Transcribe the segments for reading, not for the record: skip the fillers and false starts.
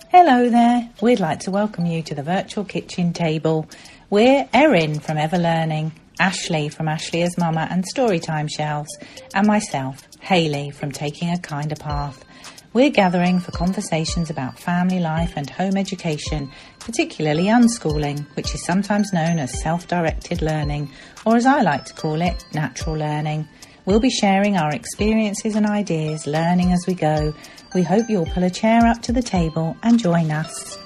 Hello there. We'd like to welcome you to the virtual kitchen table. We're Erin from Ever Learning, Ashley from Ashley as Mama and Storytime Shelves, and myself, Hayley from Taking a Kinder Path. We're gathering for conversations about family life and home education, particularly unschooling, which is sometimes known as self-directed learning, or as I like to call it, natural learning. We'll be sharing our experiences and ideas, learning as we go. We hope you'll pull a chair up to the table and join us.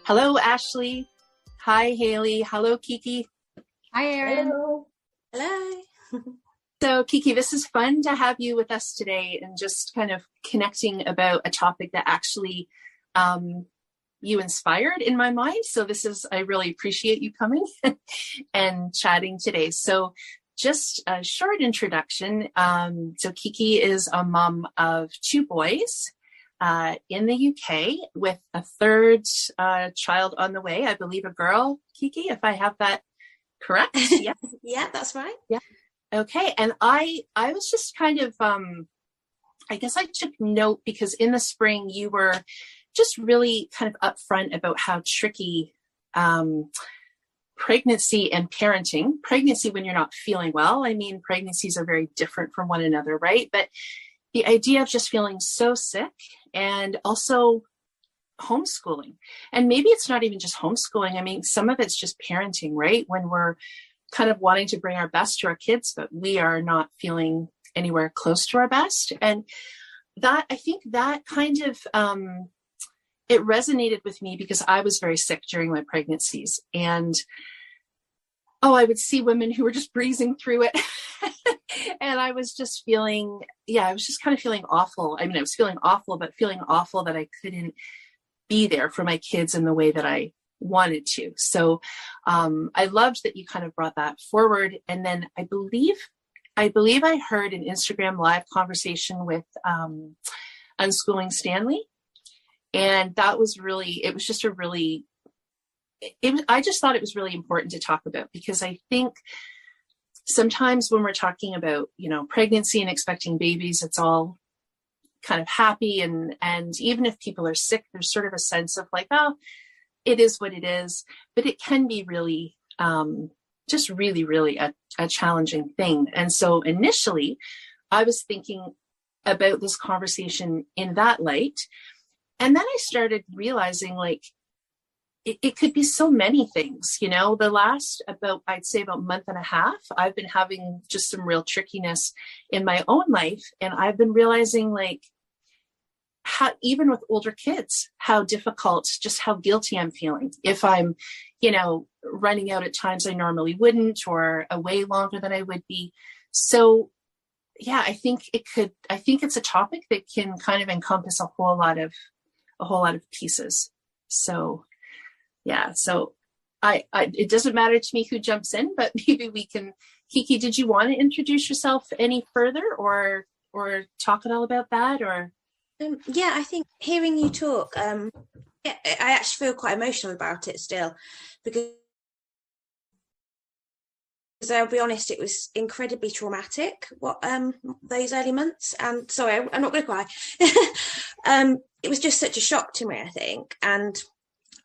Hello, Ashley. Hi, Hayley. Hello, Kiki. Hi, Erin. Hello. So, Kiki, this is fun to have you with us today and just kind of connecting about a topic that actually you inspired in my mind. So I really appreciate you coming and chatting today. So just a short introduction. So Kiki is a mom of 2 boys in the UK with a third child on the way. I believe a girl, Kiki, if I have that correct. Yeah, yeah, that's right. Yeah. Okay. And I was just kind of, I guess I took note because in the spring you were just really kind of upfront about how tricky pregnancy and parenting, pregnancy when you're not feeling well. I mean, pregnancies are very different from one another, right? But the idea of just feeling so sick and also homeschooling. And maybe it's not even just homeschooling. I mean, some of it's just parenting, right? When we're kind of wanting to bring our best to our kids, but we are not feeling anywhere close to our best. And that, I think that kind of, it resonated with me because I was very sick during my pregnancies, and I would see women who were just breezing through it. And I was just feeling, I was just kind of feeling awful. I mean, I was feeling awful, but feeling awful that I couldn't be there for my kids in the way that I wanted to. So I loved that you kind of brought that forward. And then I believe I heard an Instagram live conversation with Unschooling Stanley. And that was really, I just thought it was really important to talk about, because I think sometimes when we're talking about, pregnancy and expecting babies, it's all kind of happy. And even if people are sick, there's sort of a sense of like, oh, it is what it is, but it can be really, just really, really a challenging thing. And so initially I was thinking about this conversation in that light. And then I started realizing like, it could be so many things, the last I'd say about month and a half, I've been having just some real trickiness in my own life. And I've been realizing like how, even with older kids, how difficult, just how guilty I'm feeling if I'm, running out at times I normally wouldn't, or away longer than I would be. So I think it's a topic that can kind of encompass a whole lot of pieces. So, so it doesn't matter to me who jumps in, but maybe we can, Kiki, did you want to introduce yourself any further or talk at all about that or? I think hearing you talk, I actually feel quite emotional about it still, because I'll be honest, it was incredibly traumatic, those early months. And sorry, I'm not going to cry. It was just such a shock to me, I think. And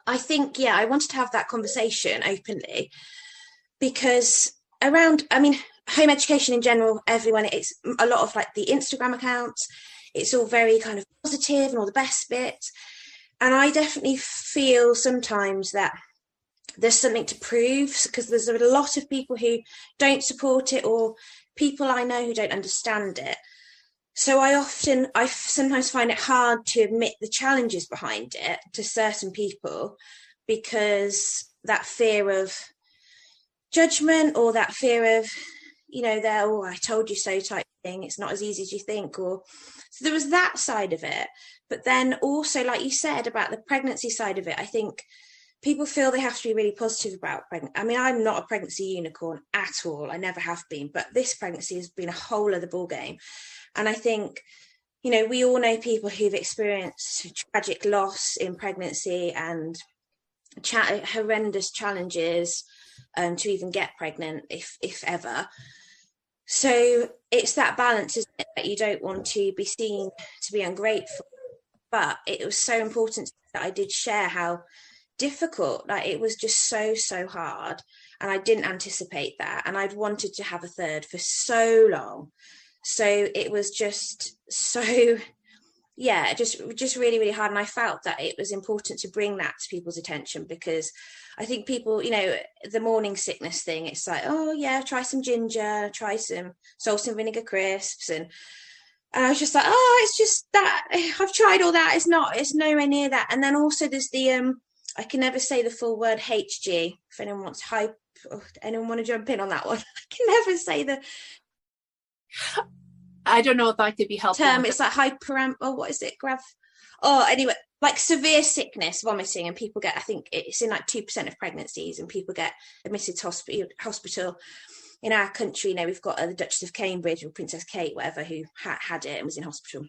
I think, I wanted to have that conversation openly, because home education in general, everyone, it's a lot of like the Instagram accounts, it's all very kind of positive and all the best bits. And I definitely feel sometimes that there's something to prove, because there's a lot of people who don't support it, or people I know who don't understand it. So I sometimes find it hard to admit the challenges behind it to certain people, because that fear of judgment, or that fear of, I told you so type thing, it's not as easy as you think. So there was that side of it. But then also, like you said about the pregnancy side of it, I think people feel they have to be really positive about pregnancy. I mean, I'm not a pregnancy unicorn at all. I never have been. But this pregnancy has been a whole other ballgame. And I think, we all know people who've experienced tragic loss in pregnancy and horrendous challenges to even get pregnant, if ever. So it's that balance, isn't it, that you don't want to be seen to be ungrateful. But it was so important that I did share how difficult, like it was just so hard. And I didn't anticipate that. And I'd wanted to have a third for so long. So it was just so, yeah, just really hard. And I felt that it was important to bring that to people's attention, because I think people, you know, the morning sickness thing, it's like, oh yeah, try some ginger, try some salt and vinegar crisps. And I was just like, oh, it's just that I've tried all that. It's nowhere near that. And then also there's the, I can never say the full word HG. If anyone wants anyone want to jump in on that one? I can never say the I don't know if I could be helpful. It's like what is it? Anyway, like severe sickness, vomiting, and people get, I think it's in like 2% of pregnancies, and people get admitted to hospital. In our country, you know, we've got the Duchess of Cambridge or Princess Kate, whatever, who had it and was in hospital.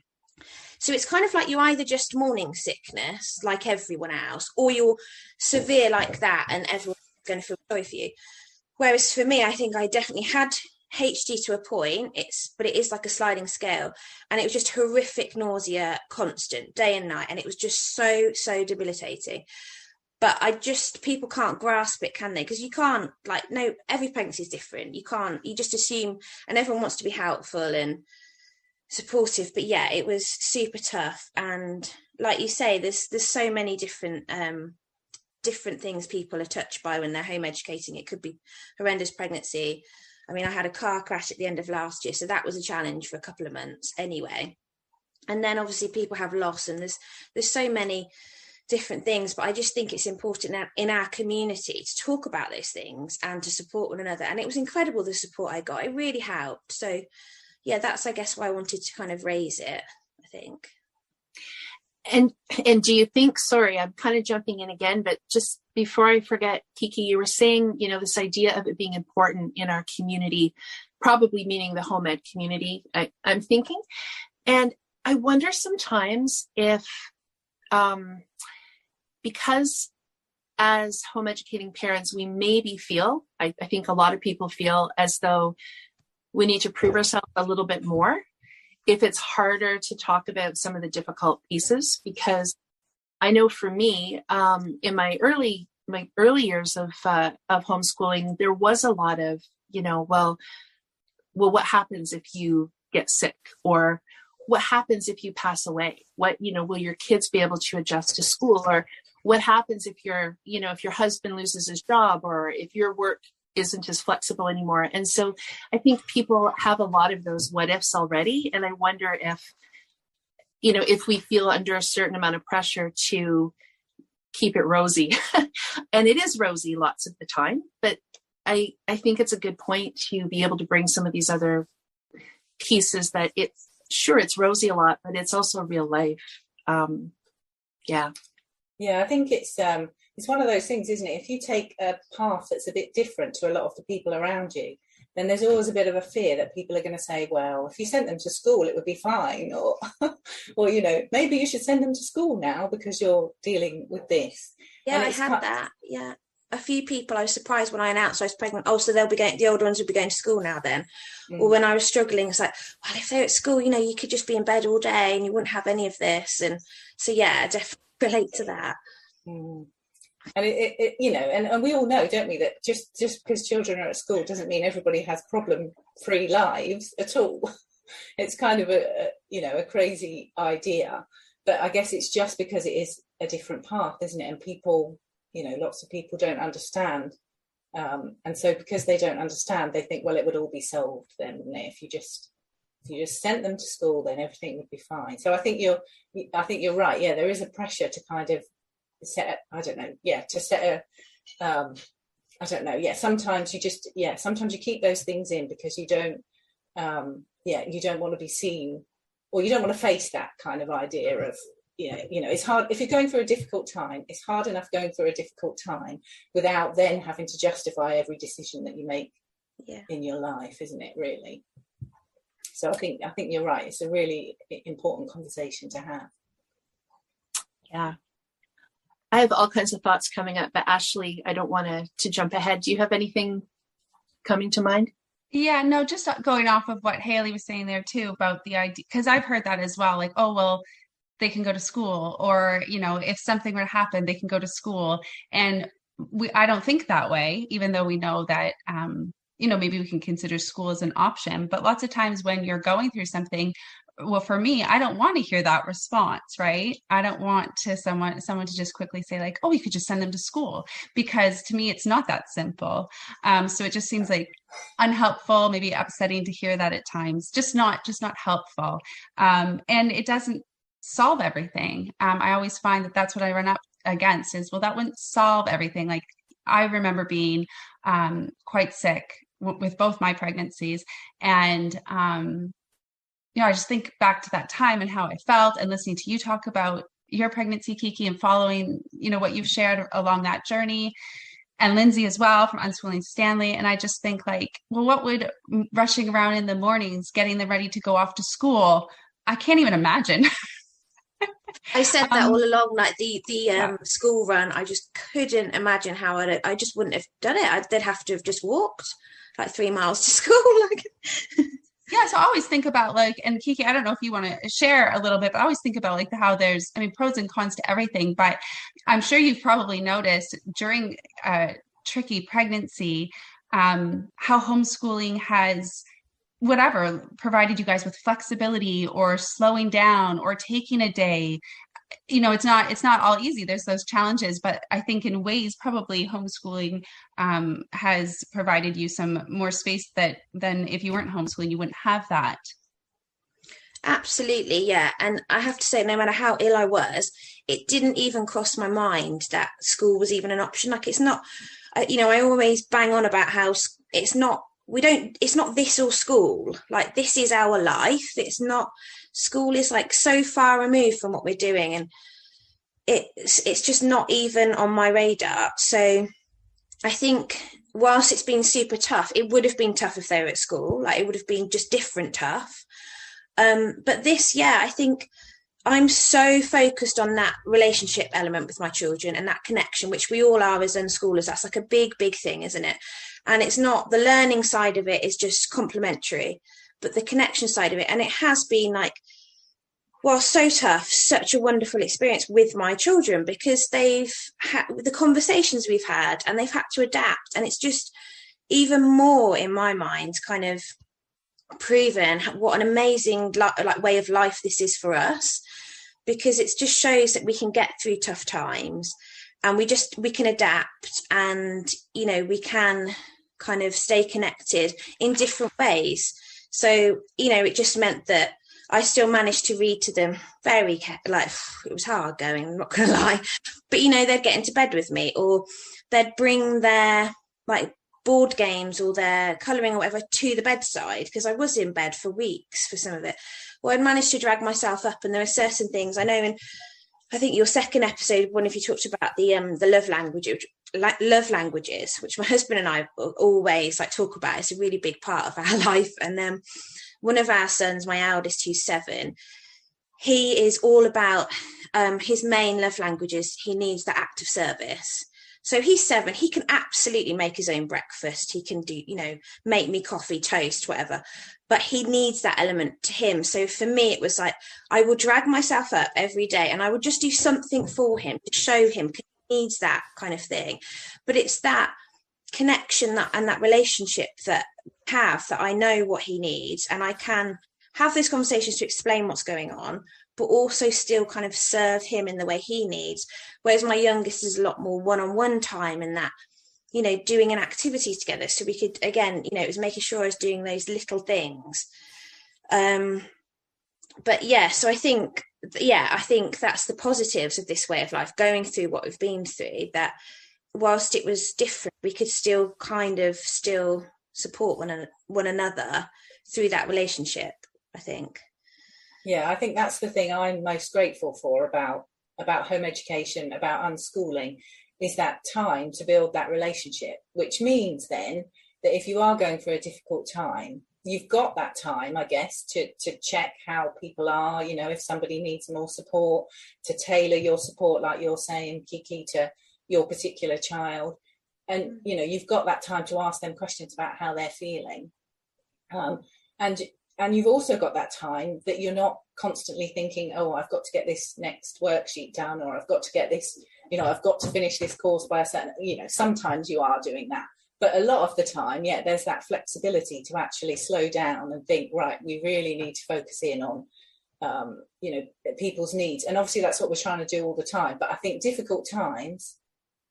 So it's kind of like you're either just morning sickness, like everyone else, or you're severe like that, and everyone's going to feel sorry for you. Whereas for me, I think I definitely had HG to a point, but it is like a sliding scale, and it was just horrific nausea, constant, day and night, and it was just so debilitating. But people can't grasp it, can they? Because you can't, like, no, every pregnancy is different. You just assume, and everyone wants to be helpful and supportive, but yeah, it was super tough. And like you say, there's so many different things people are touched by when they're home educating. It could be horrendous pregnancy. I mean, I had a car crash at the end of last year, so that was a challenge for a couple of months anyway. And then obviously people have loss, and there's so many different things, but I just think it's important in our community to talk about those things and to support one another. And it was incredible, the support I got. It really helped. So yeah, that's, I guess, why I wanted to kind of raise it, I think. And do you think, sorry, I'm kind of jumping in again, but just before I forget, Kiki, you were saying, you know, this idea of it being important in our community, probably meaning the home ed community, I'm thinking. And I wonder sometimes if, because as home educating parents, we maybe feel, I think a lot of people feel as though we need to prove ourselves a little bit more, if it's harder to talk about some of the difficult pieces. Because I know for me, in my early years of homeschooling, there was a lot of, you know, well, what happens if you get sick, or what happens if you pass away? What, you know, will your kids be able to adjust to school? Or what happens if if your husband loses his job, or if your work isn't as flexible anymore? And so I think people have a lot of those what ifs already. And I wonder if, you know, if we feel under a certain amount of pressure to keep it rosy, and it is rosy lots of the time, but I think it's a good point to be able to bring some of these other pieces that it's rosy a lot, but it's also real life. Yeah, I think it's one of those things, isn't it? If you take a path that's a bit different to a lot of the people around you, then there's always a bit of a fear that people are going to say, well, if you sent them to school, it would be fine. Or, or, you know, maybe you should send them to school now because you're dealing with this. Yeah, I had that. Yeah. A few people, I was surprised when I announced I was pregnant. Oh, so the older ones would be going to school now then. Or when I was struggling, it's like, well, if they're at school, you know, you could just be in bed all day and you wouldn't have any of this. And so, yeah, I definitely relate to that. And it you know, and we all know, don't we, that just because children are at school doesn't mean everybody has problem-free lives at all. It's kind of a crazy idea, but I guess it's just because it is a different path, isn't it? And people, you know, lots of people don't understand, and so because they don't understand, they think, well, it would all be solved then, wouldn't it? If you just sent them to school, then everything would be fine. So I think you're right. Yeah, there is a pressure to kind of sometimes you keep those things in because you don't want to be seen, or you don't want to face that kind of idea of, you know, it's hard if you're going through a difficult time. It's hard enough going through a difficult time without then having to justify every decision that you make in your life, isn't it, really? So I think you're right. It's a really important conversation to have. Yeah. I have all kinds of thoughts coming up, but Ashley, I don't want to jump ahead. Do you have anything coming to mind? Yeah, no, just going off of what Haley was saying there too about the idea, because I've heard that as well, like, oh, well, they can go to school, or, if something were to happen, they can go to school. And I don't think that way, even though we know that, maybe we can consider school as an option. But lots of times when you're going through something, well, for me, I don't want to hear that response, right? I don't want someone to just quickly say like, oh, you could just send them to school, because to me, it's not that simple. So it just seems like unhelpful, maybe upsetting to hear that at times, just not helpful. And it doesn't solve everything. I always find that that's what I run up against is, well, that wouldn't solve everything. Like I remember being quite sick with both my pregnancies, and I just think back to that time and how I felt, and listening to you talk about your pregnancy, Kiki, and following, what you've shared along that journey, and Lindsay as well from Unschooling Stanley. And I just think like, well, what would rushing around in the mornings, getting them ready to go off to school, I can't even imagine. I said that all along, like the school run, I just couldn't imagine how I just wouldn't have done it. They'd have to have just walked like 3 miles to school. Like, yeah. So I always think about like, and Kiki, I don't know if you want to share a little bit, but I always think about like how there's, pros and cons to everything. But I'm sure you've probably noticed during a tricky pregnancy, how homeschooling has provided you guys with flexibility or slowing down or taking a day. It's not all easy. There's those challenges, but I think in ways probably homeschooling has provided you some more space than if you weren't homeschooling, you wouldn't have that. Absolutely, yeah. And I have to say, no matter how ill I was, it didn't even cross my mind that school was even an option. Like it's not, I always bang on about how it's not this or school. Like this is our life. It's not, school is like so far removed from what we're doing, and it's just not even on my radar. So I think whilst it's been super tough, it would have been tough if they were at school. Like it would have been just different tough. But this, I think I'm so focused on that relationship element with my children and that connection, which we all are as unschoolers. That's like a big, big thing, isn't it? And it's not, the learning side of it is just complementary, but the connection side of it. And it has been like, well, so tough, such a wonderful experience with my children, because they've had the conversations we've had and they've had to adapt. And it's just even more in my mind kind of proven what an amazing way of life this is for us, because it just shows that we can get through tough times and we can adapt, and we can kind of stay connected in different ways. So it just meant that I still managed to read to them it was hard going, I'm not gonna lie, but they'd get into bed with me, or they'd bring their like board games or their colouring or whatever to the bedside, because I was in bed for weeks for some of it. Well, I'd managed to drag myself up, and there are certain things I know. And I think your second episode, one of you talked about the love languages, which my husband and I always talk about. It's a really big part of our life. And one of our sons, my eldest, who's 7, he is all about his main love languages. He needs the act of service. So he's 7. He can absolutely make his own breakfast. He can do, make me coffee, toast, whatever. But he needs that element to him. So for me, it was like, I would drag myself up every day and I would just do something for him to show him, because he needs that kind of thing. But it's that connection and that relationship that I know what he needs, and I can have those conversations to explain what's going on, but also still kind of serve him in the way he needs. Whereas my youngest is a lot more one-on-one time, and that, doing an activity together. So we could, again, it was making sure I was doing those little things. But so I think that's the positives of this way of life, going through what we've been through, that whilst it was different, we could still support one another through that relationship, I think. Yeah, I think that's the thing I'm most grateful for about home education, about unschooling, is that time to build that relationship, which means then that if you are going through a difficult time, you've got that time, I guess, to check how people are, if somebody needs more support, to tailor your support, like you're saying, Kiki, to your particular child. And, you've got that time to ask them questions about how they're feeling. And you've also got that time that you're not constantly thinking, oh, I've got to get this next worksheet done, or I've got to get this, I've got to finish this course by a certain, sometimes you are doing that. But a lot of the time, there's that flexibility to actually slow down and think, right, we really need to focus in on, people's needs. And obviously that's what we're trying to do all the time. But I think difficult times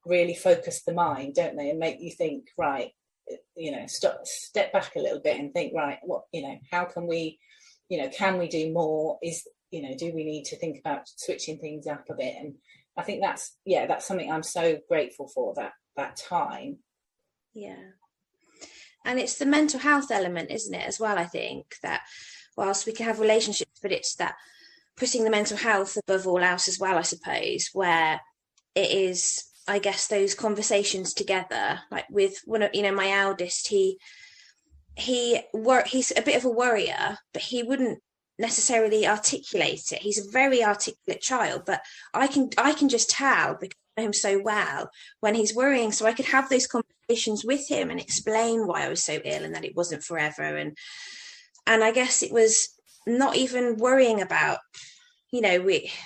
really focus the mind, don't they? And make you think, right, step back a little bit and think, right, what, how can we, can we do more? Do we need to think about switching things up a bit? And I think that's something I'm so grateful for, that time. Yeah. And it's the mental health element, isn't it, as well? I think that whilst we can have relationships, but it's that putting the mental health above all else as well, I suppose, where it is, I guess, those conversations together, like with one of, my eldest, he's a bit of a worrier, but he wouldn't necessarily articulate it. He's a very articulate child, but I can just tell, because I know him so well, when he's worrying. So I could have those conversations with him and explain why I was so ill and that it wasn't forever. And I guess it was not even worrying about,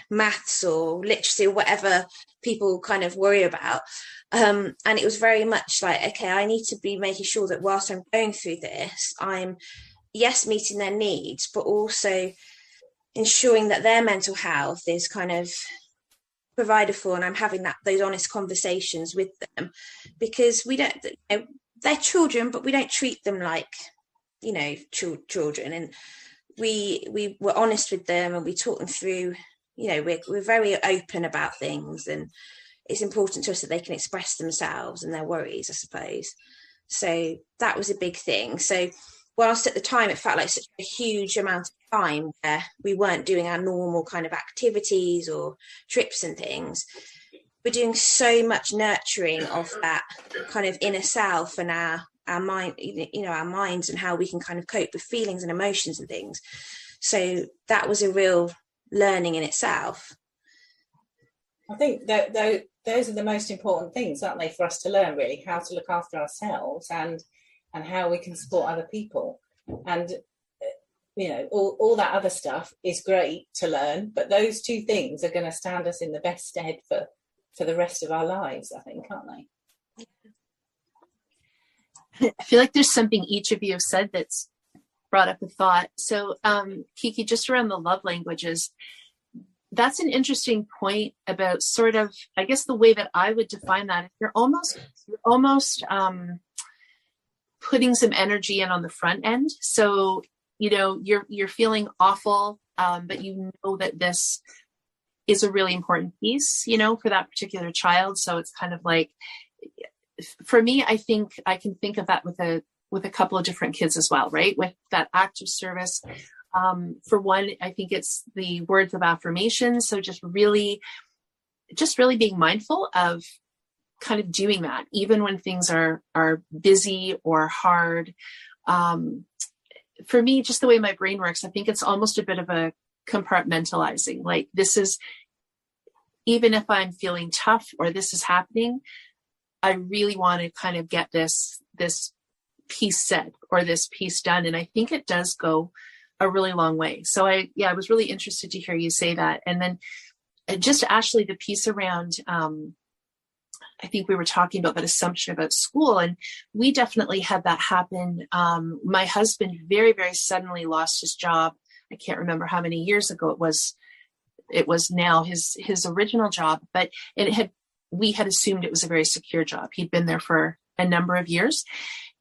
maths or literacy or whatever people kind of worry about. And it was very much like, okay, I need to be making sure that whilst I'm going through this, I'm, yes, meeting their needs, but also ensuring that their mental health is kind of provided for, and I'm having those honest conversations with them, because we don't, they're children, but we don't treat them like, children. And we were honest with them, and we talk them through, we're very open about things, and it's important to us that they can express themselves and their worries, I suppose. So that was a big thing. So whilst at the time it felt like such a huge amount of time where we weren't doing our normal kind of activities or trips and things, we're doing so much nurturing of that kind of inner self and our mind, our minds, and how we can kind of cope with feelings and emotions and things. So that was a real learning in itself. I think that those are the most important things, aren't they, for us to learn, really, how to look after ourselves and how we can support other people. And all that other stuff is great to learn, but those two things are going to stand us in the best stead for the rest of our lives, I think, aren't they? I feel like there's something each of you have said that's brought up a thought. So Kiki, just around the love languages, that's an interesting point about sort of, I guess the way that I would define that, if you're almost putting some energy in on the front end. So, you're feeling awful, but you know that this is a really important piece, for that particular child. So it's kind of like, for me, I think I can think of that with a couple of different kids as well, right? With that act of service. For one, I think it's the words of affirmation. So just really being mindful of kind of doing that, even when things are busy or hard. For me, just the way my brain works, I think it's almost a bit of a compartmentalizing. Like, this is, even if I'm feeling tough or this is happening, I really want to kind of get this piece said or this piece done. And I think it does go a really long way. So I was really interested to hear you say that. And then just Ashley, the piece around, I think we were talking about that assumption about school, and we definitely had that happen. My husband very, very suddenly lost his job. I can't remember how many years ago it was. It was now his original job, but we had assumed it was a very secure job. He'd been there for a number of years,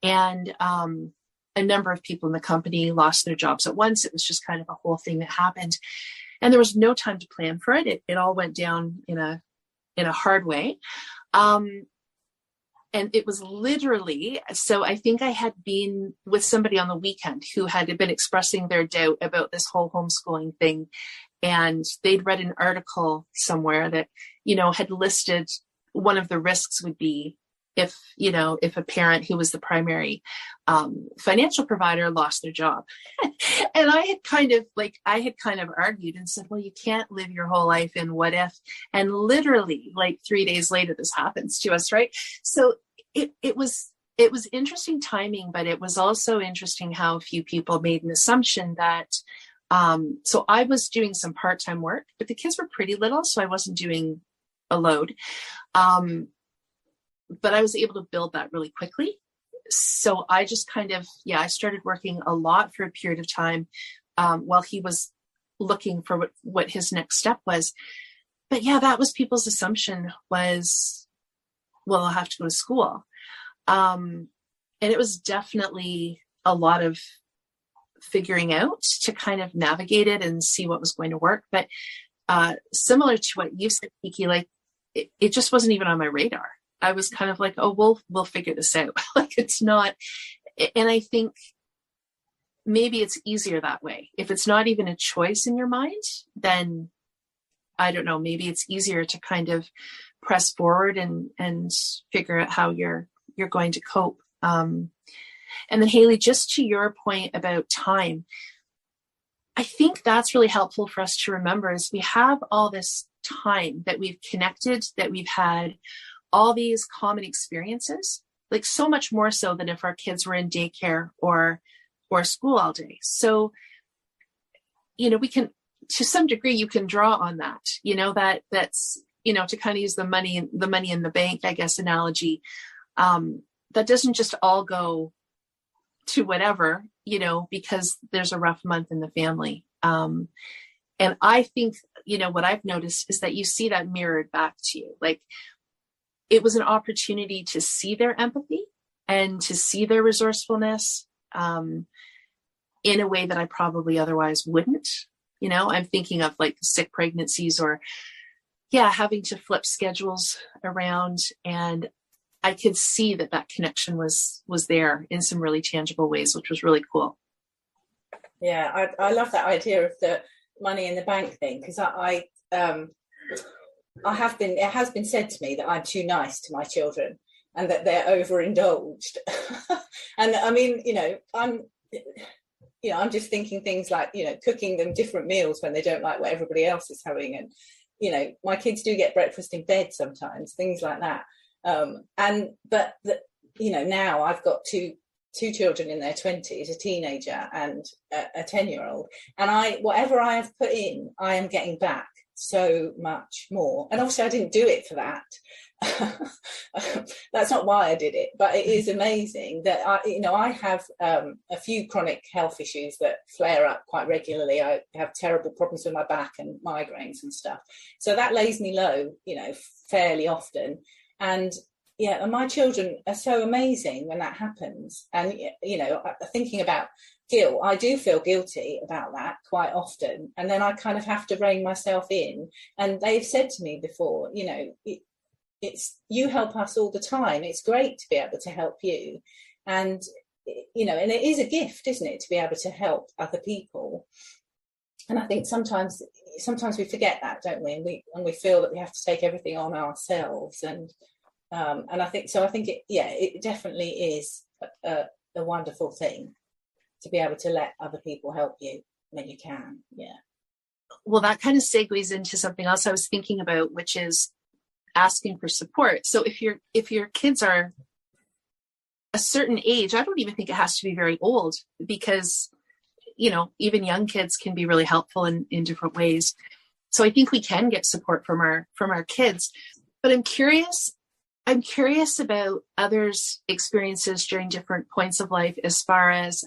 and a number of people in the company lost their jobs at once. It was just kind of a whole thing that happened, and there was no time to plan for it. It all went down in a hard way. And it was literally, so I think I had been with somebody on the weekend who had been expressing their doubt about this whole homeschooling thing. And they'd read an article somewhere that, had listed one of the risks would be if a parent who was the primary financial provider lost their job. And I had kind of argued and said, well, you can't live your whole life in what if. And literally like 3 days later, this happens to us, right? So it was it was interesting timing, but it was also interesting how a few people made an assumption that, so I was doing some part-time work, but the kids were pretty little, so I wasn't doing a load. But I was able to build that really quickly. So I just kind of, I started working a lot for a period of time while he was looking for what his next step was. But yeah, that was people's assumption was, well, I'll have to go to school. And it was definitely a lot of figuring out to kind of navigate it and see what was going to work. But similar to what you said, Kiki, like it just wasn't even on my radar. I was kind of like, oh, we'll figure this out. Like it's not. And I think maybe it's easier that way. If it's not even a choice in your mind, then I don't know, maybe it's easier to kind of press forward and figure out how you're going to cope. And then Haley, just to your point about time, I think that's really helpful for us to remember is we have all this time that we've connected, that we've had all these common experiences, like so much more so than if our kids were in daycare or school all day. So, we can, to some degree, you can draw on that, that's, to kind of use the money in the bank, I guess, analogy. That doesn't just all go to whatever, because there's a rough month in the family. And I think, what I've noticed is that you see that mirrored back to you. Like it was an opportunity to see their empathy and to see their resourcefulness in a way that I probably otherwise wouldn't. I'm thinking of like sick pregnancies or having to flip schedules around, and I could see that connection was there in some really tangible ways, which was really cool. Yeah, I love that idea of the money in the bank thing, because it has been said to me that I'm too nice to my children and that they're overindulged. And I mean, I'm just thinking things like, cooking them different meals when they don't like what everybody else is having. And, my kids do get breakfast in bed sometimes, things like that. Now I've got two children in their 20s, a teenager and a 10-year-old. And whatever I have put in, I am getting back so much more. And obviously I didn't do it for that. That's not why I did it, but it is amazing that I have a few chronic health issues that flare up quite regularly. I have terrible problems with my back and migraines and stuff. So that lays me low, fairly often. And my children are so amazing when that happens. And, thinking about guilt, I do feel guilty about that quite often. And then I kind of have to rein myself in. And they've said to me before, it's you help us all the time. It's great to be able to help you. And, and it is a gift, isn't it, to be able to help other people. And I think sometimes we forget that, don't we? And we feel that we have to take everything on ourselves. And I think it definitely is a wonderful thing to be able to let other people help you when you can. Yeah. Well, that kind of segues into something else I was thinking about, which is asking for support. So if your kids are a certain age, I don't even think it has to be very old, because, even young kids can be really helpful in different ways. So I think we can get support from our kids, but I'm curious about others' experiences during different points of life, as far as,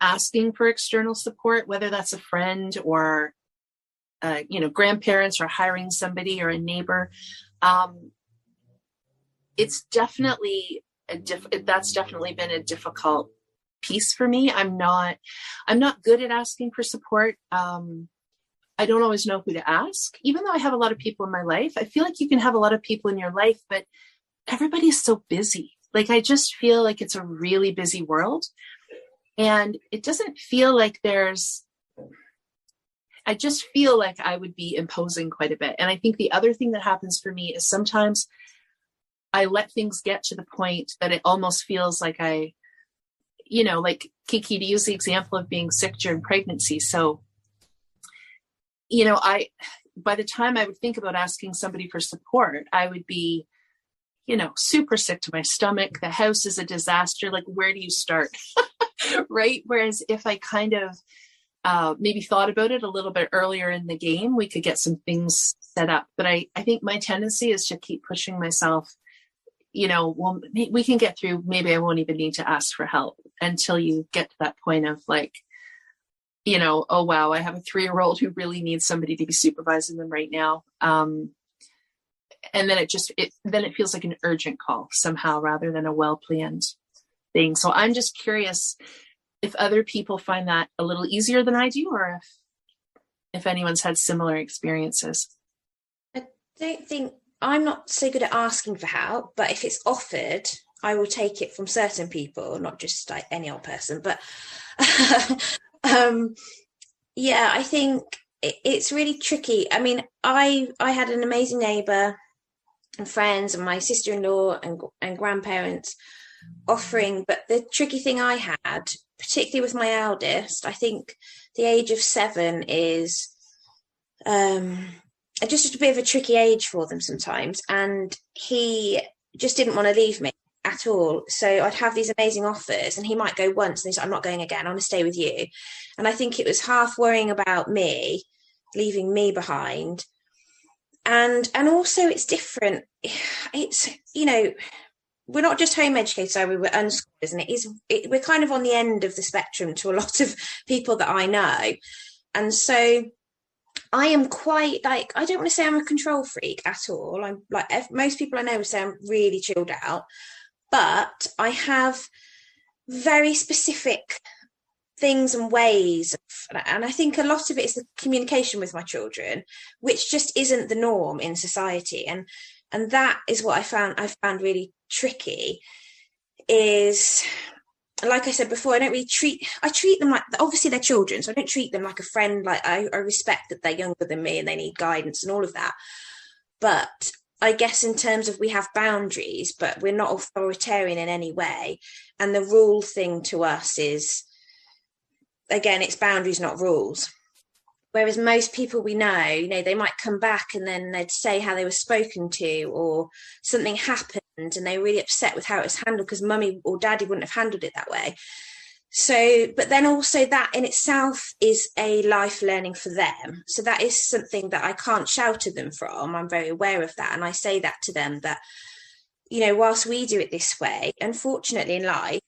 asking for external support, whether that's a friend or, grandparents, or hiring somebody or a neighbor. It's definitely that's definitely been a difficult piece for me. I'm not good at asking for support. I don't always know who to ask, even though I have a lot of people in my life. I feel like you can have a lot of people in your life, but everybody's so busy. Like, I just feel like it's a really busy world, and it doesn't feel like I just feel like I would be imposing quite a bit. And I think the other thing that happens for me is sometimes I let things get to the point that it almost feels like like Kiki, to use the example of being sick during pregnancy. So, by the time I would think about asking somebody for support, I would be, super sick to my stomach. The house is a disaster. Like, where do you start? Right. Whereas if I kind of maybe thought about it a little bit earlier in the game, we could get some things set up. But I think my tendency is to keep pushing myself. Well, we can get through. Maybe I won't even need to ask for help until you get to that point of like, oh, wow, I have a 3-year-old who really needs somebody to be supervising them right now. And then it feels like an urgent call somehow rather than a well-planned thing. So I'm just curious if other people find that a little easier than I do, or if anyone's had similar experiences. I don't think, I'm not so good at asking for help, but if it's offered, I will take it from certain people, not just like any old person. But yeah, I think it's really tricky. I mean, I had an amazing neighbour and friends and my sister-in-law and grandparents offering, but the tricky thing I had, particularly with my eldest, I think the age of 7 is just a bit of a tricky age for them sometimes, and he just didn't want to leave me at all. So I'd have these amazing offers and he might go once and he's like, I'm not going again, I want to stay with you. And I think it was half worrying about me, leaving me behind. And also it's different. It's, we're not just home educators, so we were unschoolers, and we're kind of on the end of the spectrum to a lot of people that I know. And so I am quite like, I don't want to say I'm a control freak at all. I'm like, most people I know would say I'm really chilled out, but I have very specific things and ways, and I think a lot of it is the communication with my children, which just isn't the norm in society, and that is what I found really tricky. Is, like I said before, I treat them like, obviously they're children, so I don't treat them like a friend. Like I respect that they're younger than me and they need guidance and all of that, but I guess in terms of, we have boundaries, but we're not authoritarian in any way, and the rule thing to us is, again, it's boundaries, not rules. Whereas most people we know, they might come back and then they'd say how they were spoken to, or something happened and they were really upset with how it was handled because mummy or daddy wouldn't have handled it that way. So, but then also that in itself is a life learning for them. So that is something that I can't shout at them from. I'm very aware of that. And I say that to them, that, whilst we do it this way, unfortunately in life,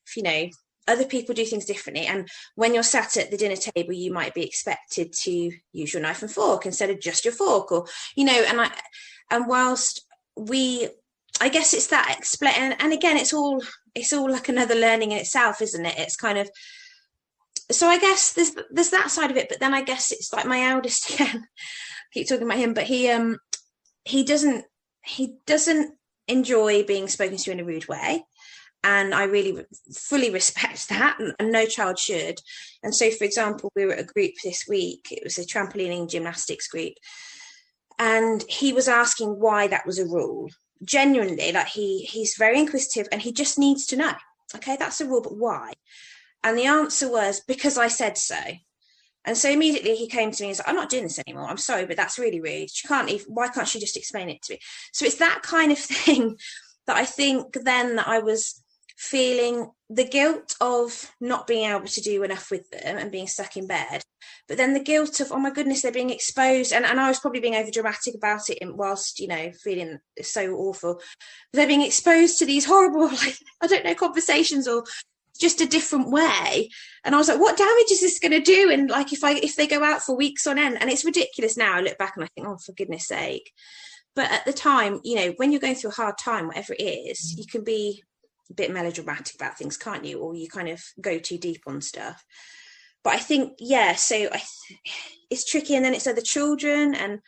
other people do things differently. And when you're sat at the dinner table, you might be expected to use your knife and fork instead of just your fork, or, and whilst I guess it's that explain, and again, it's all like another learning in itself, isn't it? It's kind of, so I guess there's that side of it, but then I guess it's like my eldest again, I keep talking about him, but he doesn't enjoy being spoken to in a rude way. And I really fully respect that, and no child should. And so, for example, we were at a group this week. It was a trampolining gymnastics group. And he was asking why that was a rule. Genuinely, like he's very inquisitive and he just needs to know, okay, that's a rule, but why? And the answer was, because I said so. And so immediately he came to me and was like, I'm not doing this anymore. I'm sorry, but that's really rude. Why can't she just explain it to me? So it's that kind of thing that I think then that I was feeling the guilt of not being able to do enough with them and being stuck in bed, but then the guilt of, oh my goodness, they're being exposed, and I was probably being over dramatic about it whilst feeling so awful. They're being exposed to these horrible, conversations, or just a different way, and I was like, what damage is this going to do? And like, if they go out for weeks on end, and it's ridiculous now, I look back and I think, oh, for goodness sake. But at the time, when you're going through a hard time, whatever it is, you can be a bit melodramatic about things, can't you? Or you kind of go too deep on stuff. But I think, it's tricky. And then it's other children and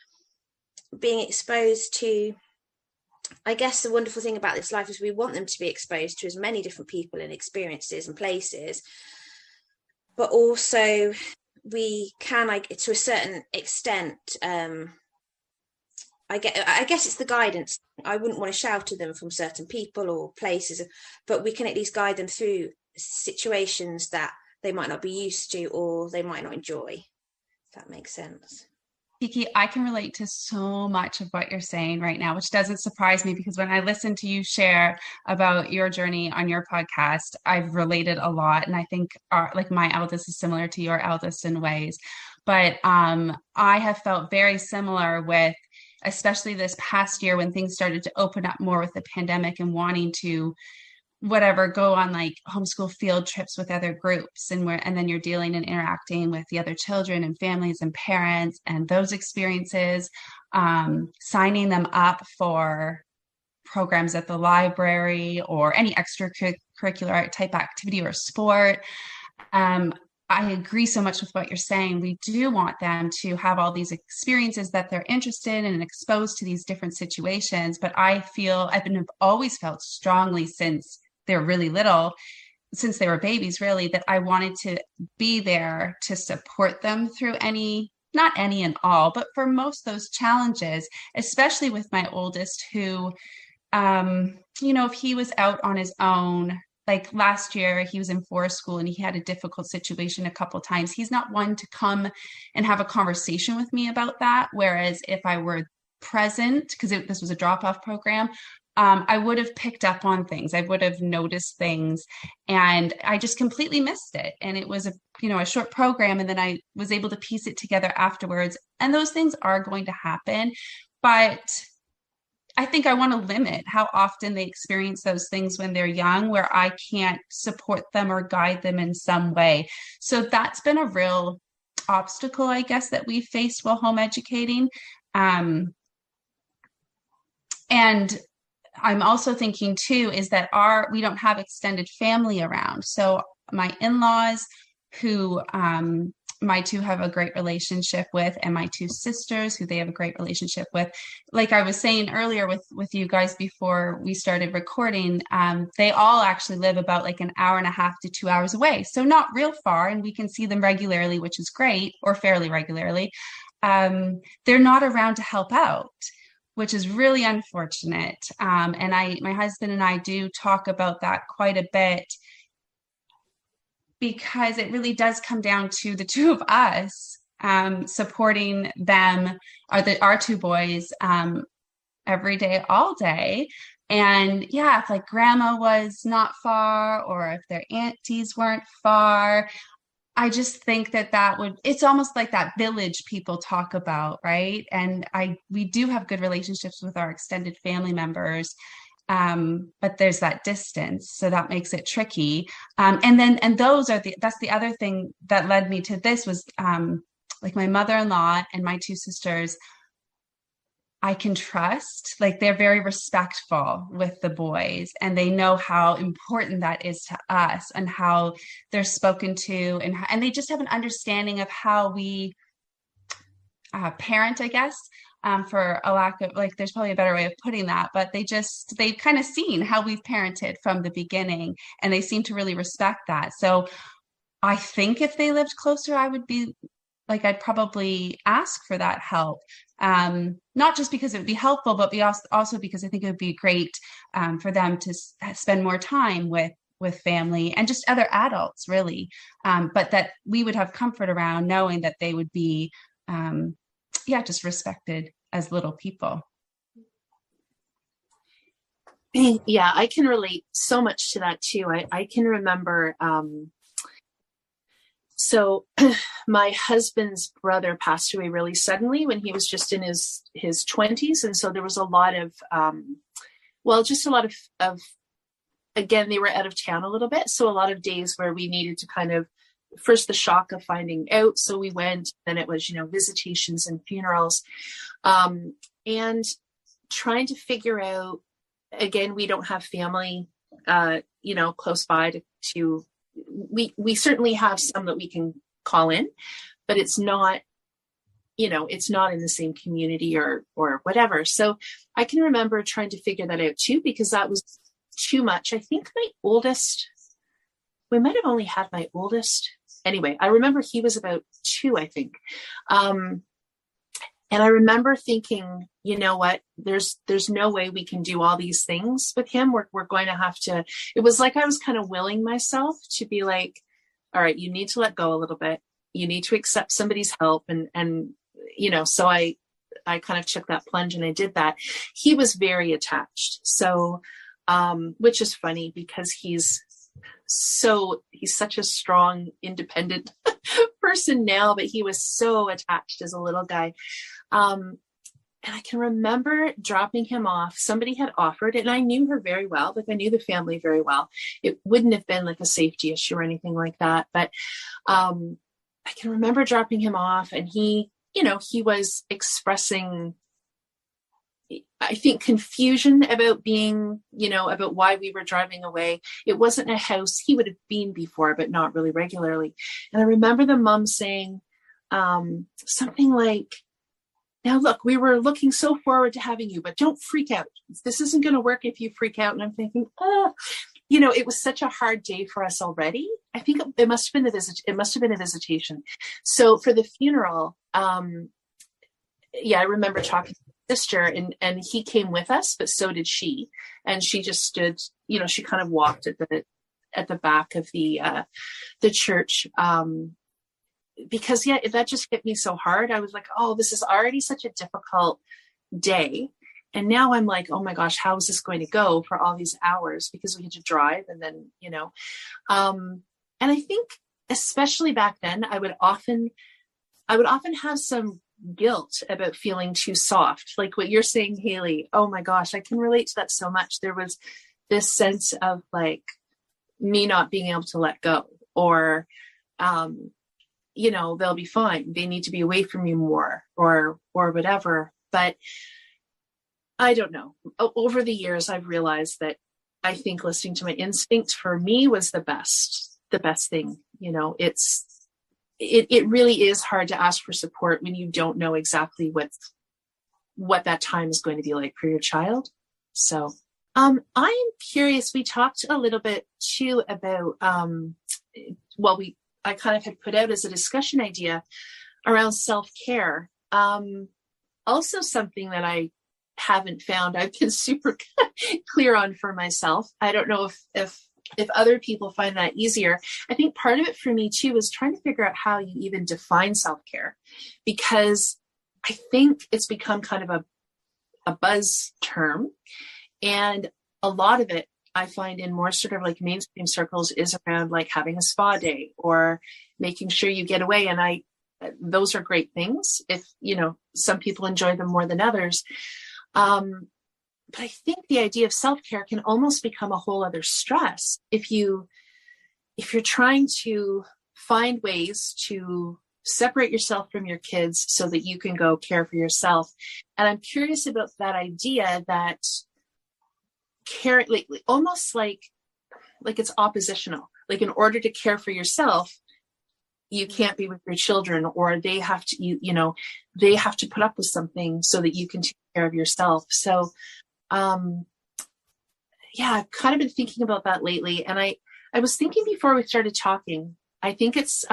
being exposed to, I guess the wonderful thing about this life is we want them to be exposed to as many different people and experiences and places. But also we can, to a certain extent, I guess it's the guidance. I wouldn't want to shout at them from certain people or places, but we can at least guide them through situations that they might not be used to or they might not enjoy, if that makes sense. Kiki, I can relate to so much of what you're saying right now, which doesn't surprise me because when I listen to you share about your journey on your podcast, I've related a lot. And I think like my eldest is similar to your eldest in ways. But I have felt very similar with, especially this past year when things started to open up more with the pandemic and wanting to go on like homeschool field trips with other groups and then you're dealing and interacting with the other children and families and parents and those experiences, signing them up for programs at the library or any extracurricular type activity or sport. I agree so much with what you're saying. We do want them to have all these experiences that they're interested in and exposed to these different situations. But I've always felt strongly since they're really little, since they were babies, really, that I wanted to be there to support them through not any and all, but for most of those challenges, especially with my oldest who, if he was out on his own, like last year, he was in forest school and he had a difficult situation a couple of times. He's not one to come and have a conversation with me about that. Whereas if I were present, because this was a drop-off program, I would have picked up on things. I would have noticed things, and I just completely missed it. And it was a short program, and then I was able to piece it together afterwards. And those things are going to happen, but I think I want to limit how often they experience those things when they're young, where I can't support them or guide them in some way. So that's been a real obstacle, I guess, that we faced while home educating. And I'm also thinking too, is that we don't have extended family around. So my in-laws who, my two have a great relationship with, and my two sisters who they have a great relationship with. Like I was saying earlier with you guys before we started recording, they all actually live about like an hour and a half to 2 hours away. So not real far, and we can see them regularly, which is great, or fairly regularly. They're not around to help out, which is really unfortunate. And my husband and I do talk about that quite a bit, because it really does come down to the two of us supporting them, our two boys, every day, all day. And yeah, if like grandma was not far, or if their aunties weren't far, I just think it's almost like that village people talk about, right? And we do have good relationships with our extended family members. But there's that distance, so that makes it tricky. That's the other thing that led me to this was, like my mother-in-law and my two sisters, I can trust, like they're very respectful with the boys, and they know how important that is to us and how they're spoken to, and they just have an understanding of how we parent, I guess. For a lack of, like, there's probably a better way of putting that, but they've kind of seen how we've parented from the beginning, and they seem to really respect that. So I think if they lived closer, I'd probably ask for that help. Not just because it would be helpful, but also because I think it would be great for them to spend more time with family and just other adults, really. But that we would have comfort around knowing that they would be just respected as little people. Yeah, I can relate so much to that too. I can remember, so my husband's brother passed away really suddenly when he was just in his 20s. And so there was a lot of, again, they were out of town a little bit. So a lot of days where we needed to kind of, first the shock of finding out. So we went, then it was, visitations and funerals, and trying to figure out, again, we don't have family, close by we certainly have some that we can call in, but it's not, it's not in the same community or whatever. So I can remember trying to figure that out too, because that was too much. I think we might have only had my oldest. Anyway, I remember he was about 2, I think. And I remember thinking, you know what, there's no way we can do all these things with him. We're going to have to, it was like I was kind of willing myself to be like, all right, you need to let go a little bit. You need to accept somebody's help and so I kind of took that plunge and I did that. He was very attached. So, which is funny because he's such a strong, independent person now, but he was so attached as a little guy. And I can remember dropping him off. Somebody had offered, and I knew her very well. Like I knew the family very well. It wouldn't have been like a safety issue or anything like that. But I can remember dropping him off, and he was expressing, I think, confusion about being, about why we were driving away. It wasn't a house he would have been before, but not really regularly. And I remember the mom saying something like, "Now look, we were looking so forward to having you, but don't freak out. This isn't going to work if you freak out." And I'm thinking, it was such a hard day for us already. I think it must have been a visitation. So for the funeral, I remember talking to my sister, and he came with us, but so did she. And she just stood, she kind of walked at the back of the church. Because that just hit me so hard. I was like, oh, this is already such a difficult day. And now I'm like, oh my gosh, how is this going to go for all these hours? Because we had to drive and then, and I think especially back then, I would often have some guilt about feeling too soft. Like what you're saying, Haley, oh my gosh, I can relate to that so much. There was this sense of like me not being able to let go, or, they'll be fine. They need to be away from you more, or whatever. But I don't know. Over the years, I've realized that I think listening to my instinct for me was the best thing. It really is hard to ask for support when you don't know exactly what that time is going to be like for your child. So, I'm curious. We talked a little bit too about, I kind of had put out as a discussion idea around self-care. Also something that I haven't found I've been super clear on for myself. I don't know if other people find that easier. I think part of it for me too is trying to figure out how you even define self-care, because I think it's become kind of a buzz term. And a lot of it I find in more sort of like mainstream circles is around like having a spa day or making sure you get away. And those are great things if, some people enjoy them more than others. But I think the idea of self-care can almost become a whole other stress if you're trying to find ways to separate yourself from your kids so that you can go care for yourself. And I'm curious about that idea that care, almost like it's oppositional. Like in order to care for yourself, you can't be with your children, or they have to, they have to put up with something so that you can take care of yourself. So, I've kind of been thinking about that lately. And I was thinking before we started talking, I think it's,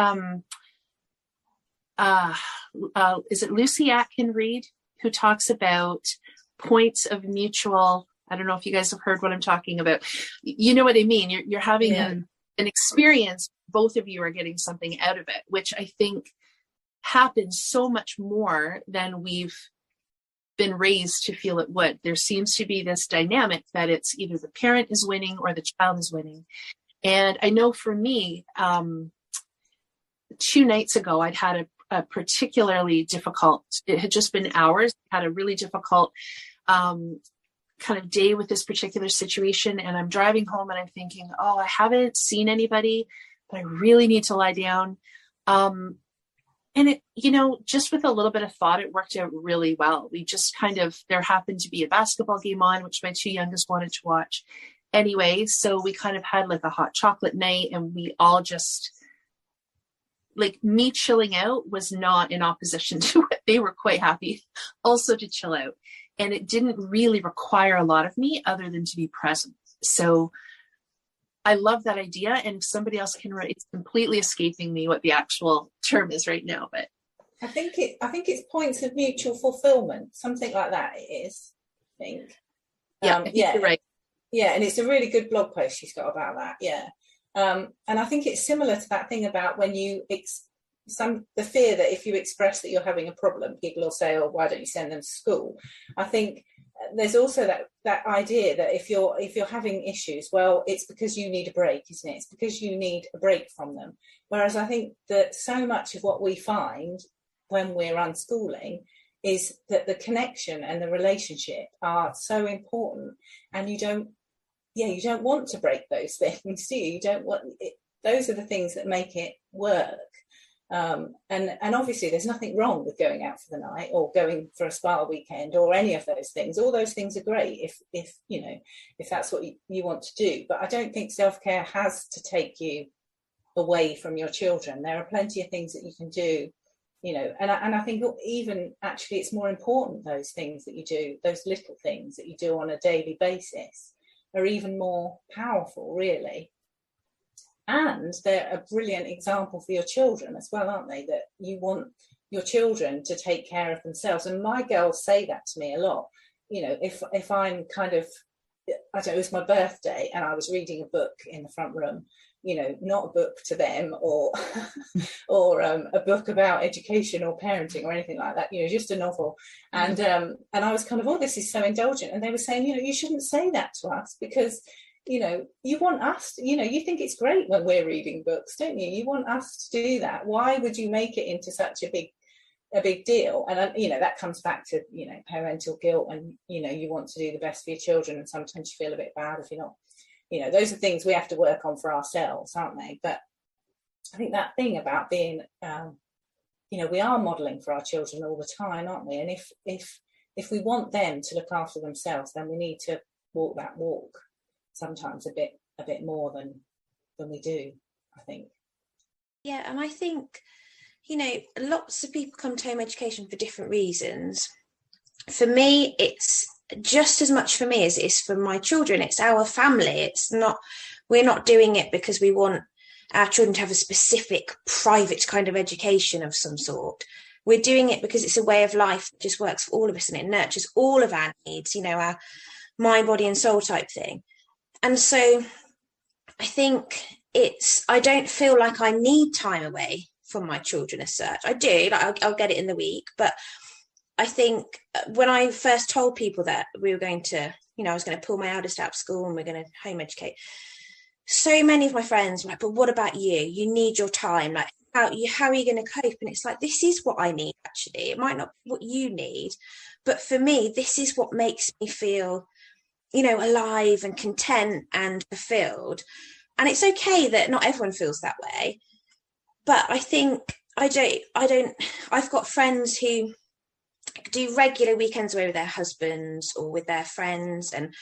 is it Lucy Atkin-Reed who talks about points of mutual, I don't know if you guys have heard what I'm talking about. You know what I mean? You're having an experience. Both of you are getting something out of it, which I think happens so much more than we've been raised to feel it would. There seems to be this dynamic that it's either the parent is winning or the child is winning. And I know for me, 2 nights ago, I'd had a particularly difficult, it had just been hours, had a really difficult kind of day with this particular situation. And I'm driving home and I'm thinking, oh, I haven't seen anybody, but I really need to lie down. And it, just with a little bit of thought, it worked out really well. We just there happened to be a basketball game on, which my 2 youngest wanted to watch anyway. So we kind of had like a hot chocolate night, and we all just, like, me chilling out was not in opposition to it. They were quite happy also to chill out. And it didn't really require a lot of me other than to be present. So I love that idea. And if somebody else can write, it's completely escaping me what the actual term is right now. But I think it's points of mutual fulfillment, something like that. It is, I think. I think you're right. Yeah, and it's a really good blog post she's got about that. Yeah, and I think it's similar to that thing about when you the fear that if you express that you're having a problem, people will say, oh, why don't you send them to school? I think there's also that idea that if you're having issues, well, it's because you need a break, isn't it? It's because you need a break from them. Whereas I think that so much of what we find when we're unschooling is that the connection and the relationship are so important, and you don't want to break those things, do you? You don't want it. Those are the things that make it work. And obviously there's nothing wrong with going out for the night or going for a spa weekend or any of those things. All those things are great if that's what you want to do. But I don't think self-care has to take you away from your children. There are plenty of things that you can do, and I think even actually it's more important, those things that you do, those little things that you do on a daily basis are even more powerful, really. And they're a brilliant example for your children as well, aren't they? That you want your children to take care of themselves. And my girls say that to me a lot. If I'm kind of, I don't know, it's my birthday and I was reading a book in the front room, not a book to them or a book about education or parenting or anything like that, just a novel. And I was kind of, oh, this is so indulgent. And they were saying, you shouldn't say that to us because you want us, you think it's great when we're reading books, don't you? You want us to do that. Why would you make it into such a big deal? And that comes back to parental guilt, and you want to do the best for your children, and sometimes you feel a bit bad if you're not. Those are things we have to work on for ourselves, aren't they? But I think that thing about being we are modeling for our children all the time, aren't we? And if we want them to look after themselves, then we need to walk that walk sometimes a bit more than we do, I think. Yeah, and I think lots of people come to home education for different reasons. For me, it's just as much for me as it is for my children. It's our family. We're not doing it because we want our children to have a specific private kind of education of some sort. We're doing it because it's a way of life that just works for all of us, and it nurtures all of our needs, our mind, body and soul type thing. And so I think I don't feel like I need time away from my children as such. I do, I'll get it in the week. But I think when I first told people that we were going to, I was going to pull my eldest out of school and we're going to home educate, so many of my friends were like, but what about you? You need your time. Like, how are you going to cope? And it's like, this is what I need, actually. It might not be what you need. But for me, this is what makes me feel alive and content and fulfilled. And it's okay that not everyone feels that way. But I think I've got friends who do regular weekends away with their husbands or with their friends, and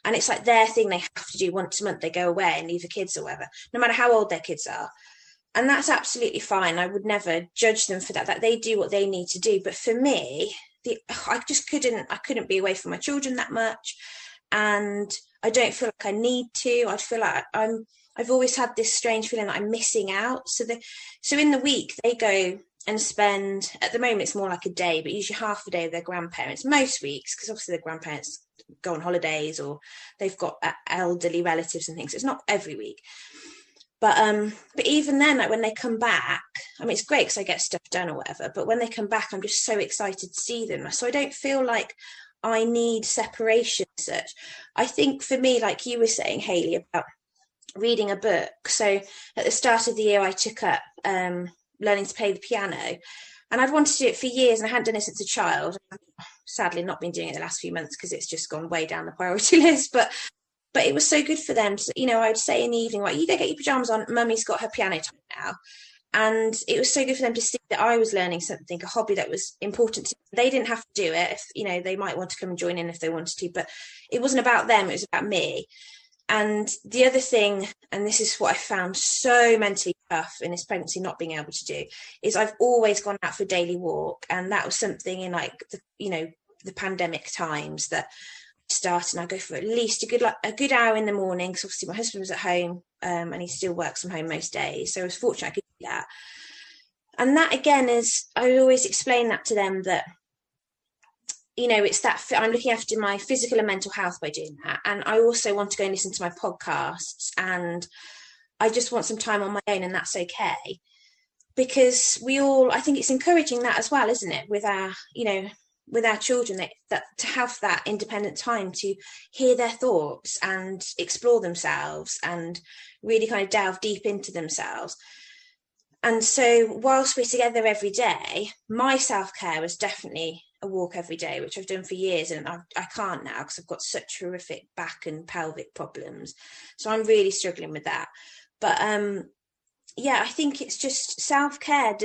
it's like their thing. They have to do once a month. They go away and leave the kids or whatever, no matter how old their kids are. And that's absolutely fine. I would never judge them for that they do what they need to do. But for me, I couldn't be away from my children that much. And I don't feel like I need to. I feel like I've always had this strange feeling that I'm missing out. So in the week they go and spend, at the moment it's more like a day, but usually half a day with their grandparents most weeks, because obviously their grandparents go on holidays or they've got elderly relatives and things. It's not every week. But even then, like when they come back, I mean, it's great because I get stuff done or whatever. But when they come back, I'm just so excited to see them. So I don't feel like I need separation as such. I think for me, like you were saying, Hayley, about reading a book. So at the start of the year, I took up learning to play the piano, and I'd wanted to do it for years, and I hadn't done it since a child. Sadly, not been doing it the last few months because it's just gone way down the priority list. But it was so good for them. To, I'd say in the evening, like, you go get your pajamas on. Mummy's got her piano time now. And it was so good for them to see that I was learning something, a hobby that was important to them. They didn't have to do it. If, they might want to come and join in if they wanted to, but it wasn't about them. It was about me. And the other thing, and this is what I found so mentally tough in this pregnancy, not being able to do, is I've always gone out for a daily walk. And that was something in the pandemic times that I started, and I go for at least a good hour in the morning, because obviously my husband was at home and he still works from home most days. So I was fortunate I could do that. And that again is, I always explain that to them that, it's that I'm looking after my physical and mental health by doing that. And I also want to go and listen to my podcasts, and I just want some time on my own, and that's okay. because I think it's encouraging that as well, isn't it, with our, with our children, that to have that independent time to hear their thoughts and explore themselves and really kind of delve deep into themselves. And so whilst we're together every day, my self-care is definitely a walk every day, which I've done for years, and I can't now because I've got such horrific back and pelvic problems. So I'm really struggling with that. But I think it's just self-care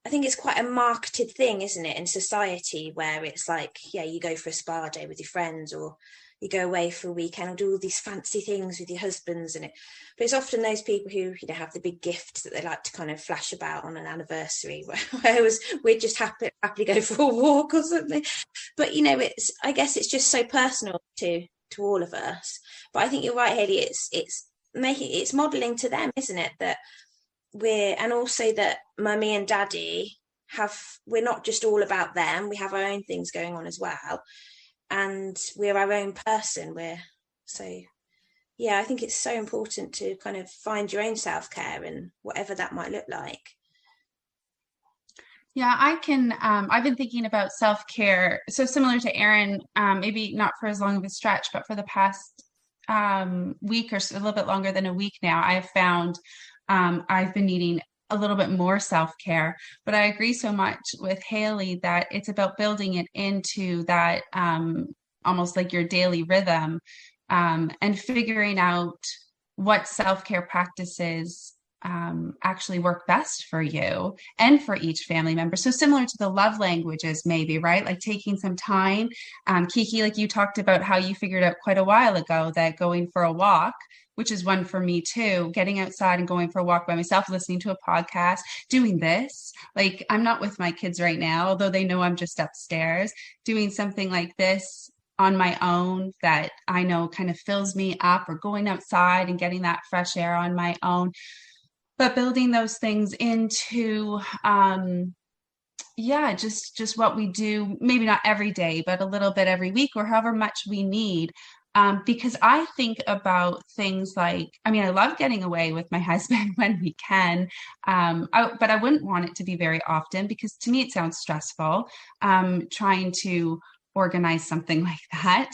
I think it's quite a marketed thing, isn't it, in society, where it's like, you go for a spa day with your friends, or you go away for a weekend and do all these fancy things with your husbands but it's often those people who have the big gifts that they like to kind of flash about on an anniversary, whereas we'd just happily go for a walk or something. But I guess it's just so personal to all of us. But I think you're right, Hayley, it's modeling to them, isn't it, that and also that mummy and daddy we're not just all about them, we have our own things going on as well, and we're our own person. I think it's so important to kind of find your own self-care and whatever that might look like. Yeah, I've been thinking about self-care, so similar to Erin, maybe not for as long of a stretch, but for the past week or so, a little bit longer than a week now, I've found I've been needing a little bit more self-care. But I agree so much with Hayley that it's about building it into that almost like your daily rhythm, and figuring out what self-care practices actually work best for you and for each family member. So similar to the love languages, maybe, right? Like taking some time. Kiki, like you talked about how you figured out quite a while ago that going for a walk, which is one for me too, getting outside and going for a walk by myself, listening to a podcast, doing this. Like, I'm not with my kids right now, although they know I'm just upstairs, doing something like this on my own that I know kind of fills me up, or going outside and getting that fresh air on my own. But building those things into, just what we do, maybe not every day, but a little bit every week, or however much we need. Because I think about things like, I love getting away with my husband when we can, but I wouldn't want it to be very often, because to me it sounds stressful, trying to organize something like that.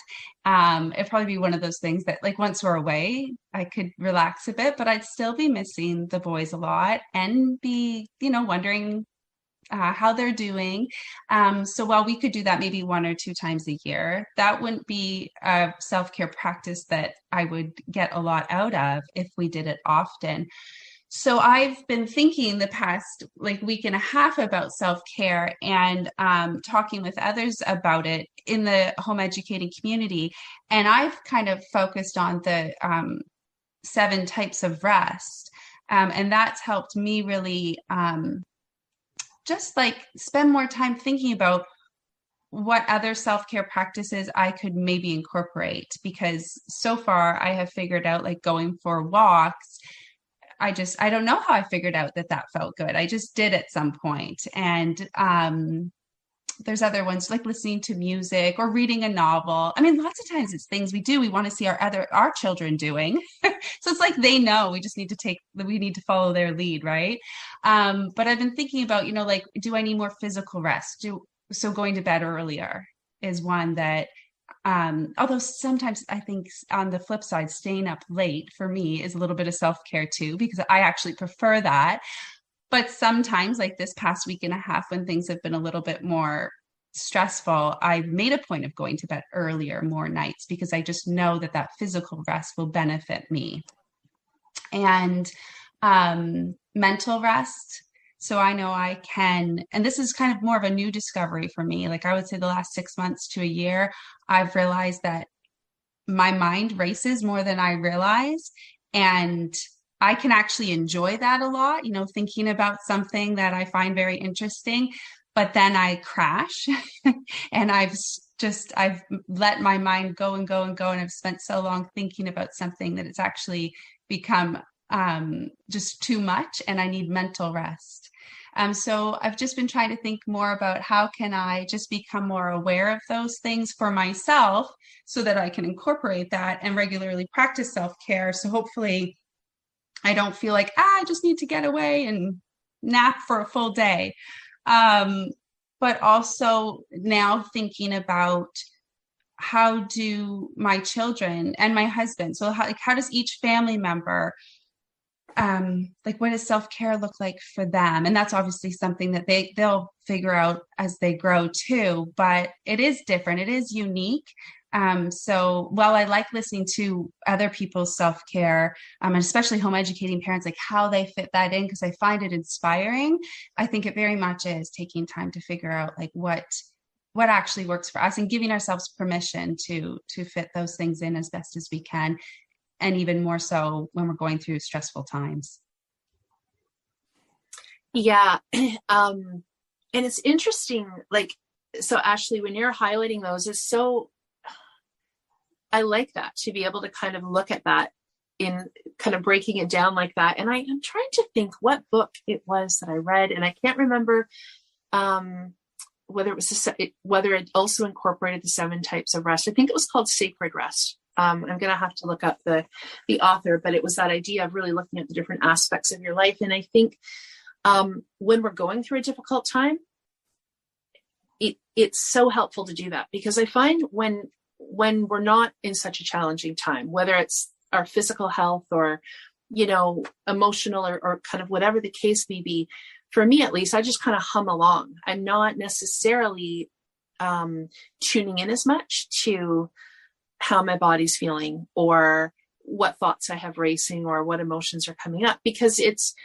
It'd probably be one of those things that, like, once we're away, I could relax a bit, but I'd still be missing the boys a lot and be, wondering how they're doing. So while we could do that maybe 1 or 2 times a year, that wouldn't be a self-care practice that I would get a lot out of if we did it often. So I've been thinking the past week and a half about self-care, and talking with others about it in the home educating community. And I've kind of focused on the 7 types of rest. And that's helped me really just spend more time thinking about what other self-care practices I could maybe incorporate, because so far I have figured out, going for walks, I don't know how I figured out that felt good. I just did at some point. And there's other ones like listening to music or reading a novel. Lots of times it's things we do, we want to see our children doing. So it's like they know, we just need to follow their lead, right? But I've been thinking about, do I need more physical rest? So going to bed earlier is one that, although sometimes I think on the flip side, staying up late for me is a little bit of self-care too, because I actually prefer that. But sometimes, like this past week and a half, when things have been a little bit more stressful, I've made a point of going to bed earlier more nights, because I just know that physical rest will benefit me. And mental rest. So I know I can, and this is kind of more of a new discovery for me. I would say the last 6 months to a year, I've realized that my mind races more than I realize. And I can actually enjoy that a lot, thinking about something that I find very interesting, but then I crash and I've let my mind go and go and go. And I've spent so long thinking about something that it's actually become just too much, and I need mental rest. So I've just been trying to think more about how can I just become more aware of those things for myself so that I can incorporate that and regularly practice self-care. So hopefully I don't feel like, I just need to get away and nap for a full day. But also now thinking about, how do my children and my husband, so how does each family member, like, what does self-care look like for them? And that's obviously something that they'll figure out as they grow too, but it is different. It is unique. So while I like listening to other people's self-care, and especially home educating parents, like how they fit that in, because I find it inspiring, I think it very much is taking time to figure out like what actually works for us, and giving ourselves permission to fit those things in as best as we can. And even more so when we're going through stressful times. Yeah. And it's interesting, like, so Ashley, when you're highlighting those, I like that, to be able to kind of look at that in kind of breaking it down like that. And I am trying to think what book it was that I read, and I can't remember whether it also incorporated the 7 types of rest. I think it was called Sacred Rest. I'm going to have to look up the author, but it was that idea of really looking at the different aspects of your life. And I think when we're going through a difficult time, it's so helpful to do that, because I find when we're not in such a challenging time, whether it's our physical health or, emotional or kind of whatever the case may be, for me at least, I just kind of hum along. I'm not necessarily tuning in as much to how my body's feeling or what thoughts I have racing or what emotions are coming up, because it's,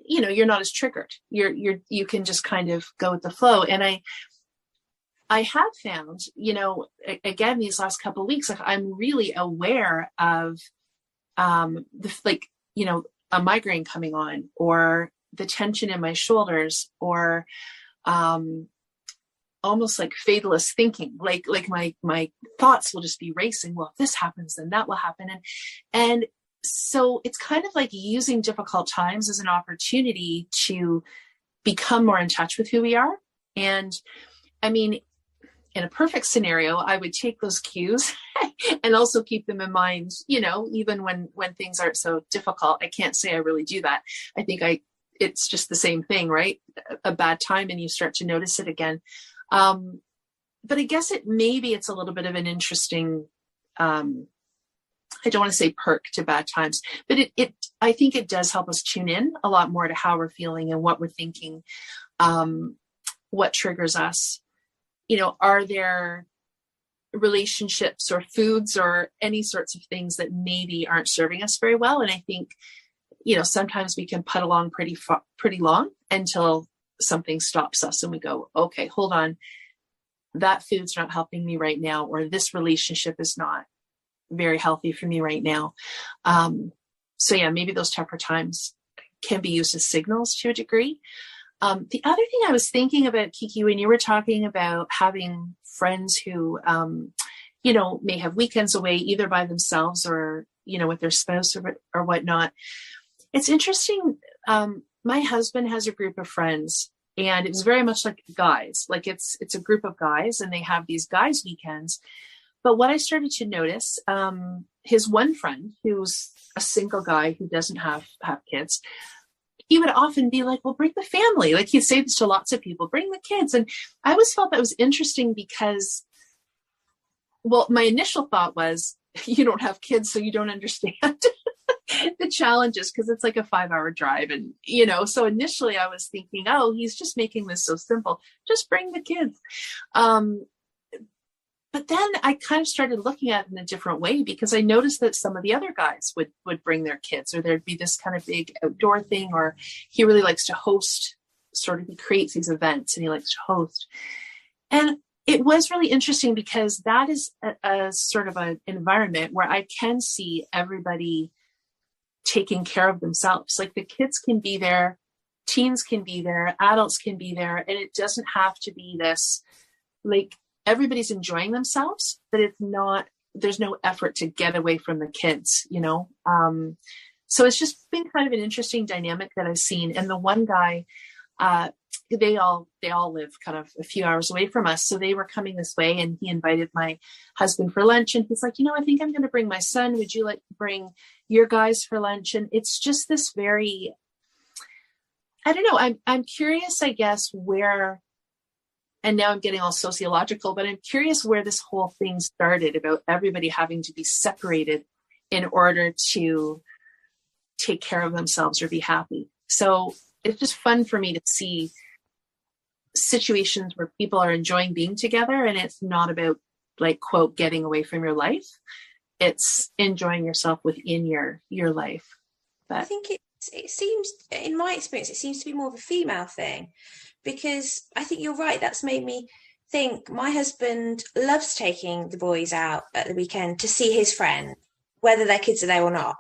you're not as triggered. You can just kind of go with the flow. And I have found, again, these last couple of weeks, like, I'm really aware of a migraine coming on, or the tension in my shoulders, or almost like fatalist thinking, like my thoughts will just be racing. Well, if this happens, then that will happen. And so it's kind of like using difficult times as an opportunity to become more in touch with who we are. And I mean, in a perfect scenario, I would take those cues and also keep them in mind, even when things aren't so difficult. I can't say I really do that. I think it's just the same thing, right? A bad time and you start to notice it again. But I guess it's a little bit of an interesting, I don't want to say perk to bad times, but I think it does help us tune in a lot more to how we're feeling and what we're thinking, what triggers us. Are there relationships or foods or any sorts of things that maybe aren't serving us very well? And I think, sometimes we can put along pretty long until something stops us and we go, okay, hold on, that food's not helping me right now, or this relationship is not very healthy for me right now. So yeah, maybe those tougher times can be used as signals to a degree. The other thing I was thinking about, Kiki, when you were talking about having friends who, may have weekends away either by themselves or, with their spouse or whatnot. It's interesting. My husband has a group of friends, and it's very much like guys, like it's a group of guys, and they have these guys weekends. But what I started to notice, his one friend, who's a single guy who doesn't have kids, he would often be like, well, bring the family. Like, he'd say this to lots of people, bring the kids. And I always felt that was interesting because, well, my initial thought was, you don't have kids, so you don't understand the challenges, because it's like a 5-hour drive. And, so initially I was thinking, oh, he's just making this so simple. Just bring the kids. But then I kind of started looking at it in a different way, because I noticed that some of the other guys would bring their kids, or there'd be this kind of big outdoor thing, or he really likes to host, he creates these events and he likes to host. And it was really interesting, because that is a sort of an environment where I can see everybody taking care of themselves. Like, the kids can be there, teens can be there, adults can be there, and it doesn't have to be this, like, everybody's enjoying themselves, but there's no effort to get away from the kids, So it's just been kind of an interesting dynamic that I've seen. And the one guy, they all live kind of a few hours away from us. So they were coming this way, and he invited my husband for lunch, and he's like, I think I'm going to bring my son. Would you like to bring your guys for lunch? And it's just this very, I don't know. I'm curious, I guess, where, and now I'm getting all sociological, but I'm curious where this whole thing started about everybody having to be separated in order to take care of themselves or be happy. So it's just fun for me to see situations where people are enjoying being together, and it's not about, like, quote, getting away from your life. It's enjoying yourself within your life. But I think it seems, in my experience, it seems to be more of a female thing, because I think you're right. That's made me think my husband loves taking the boys out at the weekend to see his friend, whether their kids are there or not.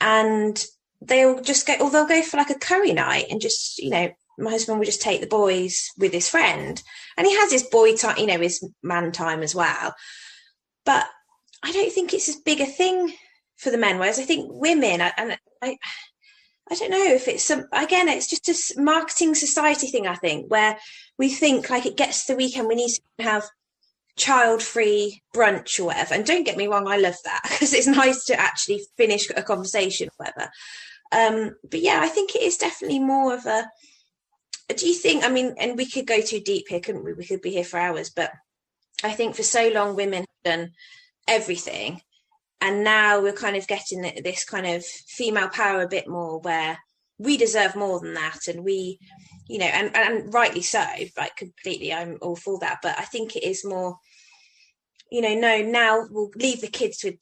And they'll just go, or they'll go for like a curry night, and just, my husband would just take the boys with his friend, and he has his boy time, his man time as well. But I don't think it's as big a thing for the men. Whereas I think women, and I don't know if it's again, it's just a marketing society thing, I think, where we think like it gets to the weekend, we need to have child-free brunch or whatever. And don't get me wrong, I love that, because it's nice to actually finish a conversation or whatever. But yeah, I think it is definitely more of a, do you think, and we could go too deep here, couldn't we? We could be here for hours, but I think for so long women have done everything, and now we're kind of getting this kind of female power a bit more, where we deserve more than that, and we, and rightly so, like, completely, I'm all for that. But I think it is more, no, now we'll leave the kids with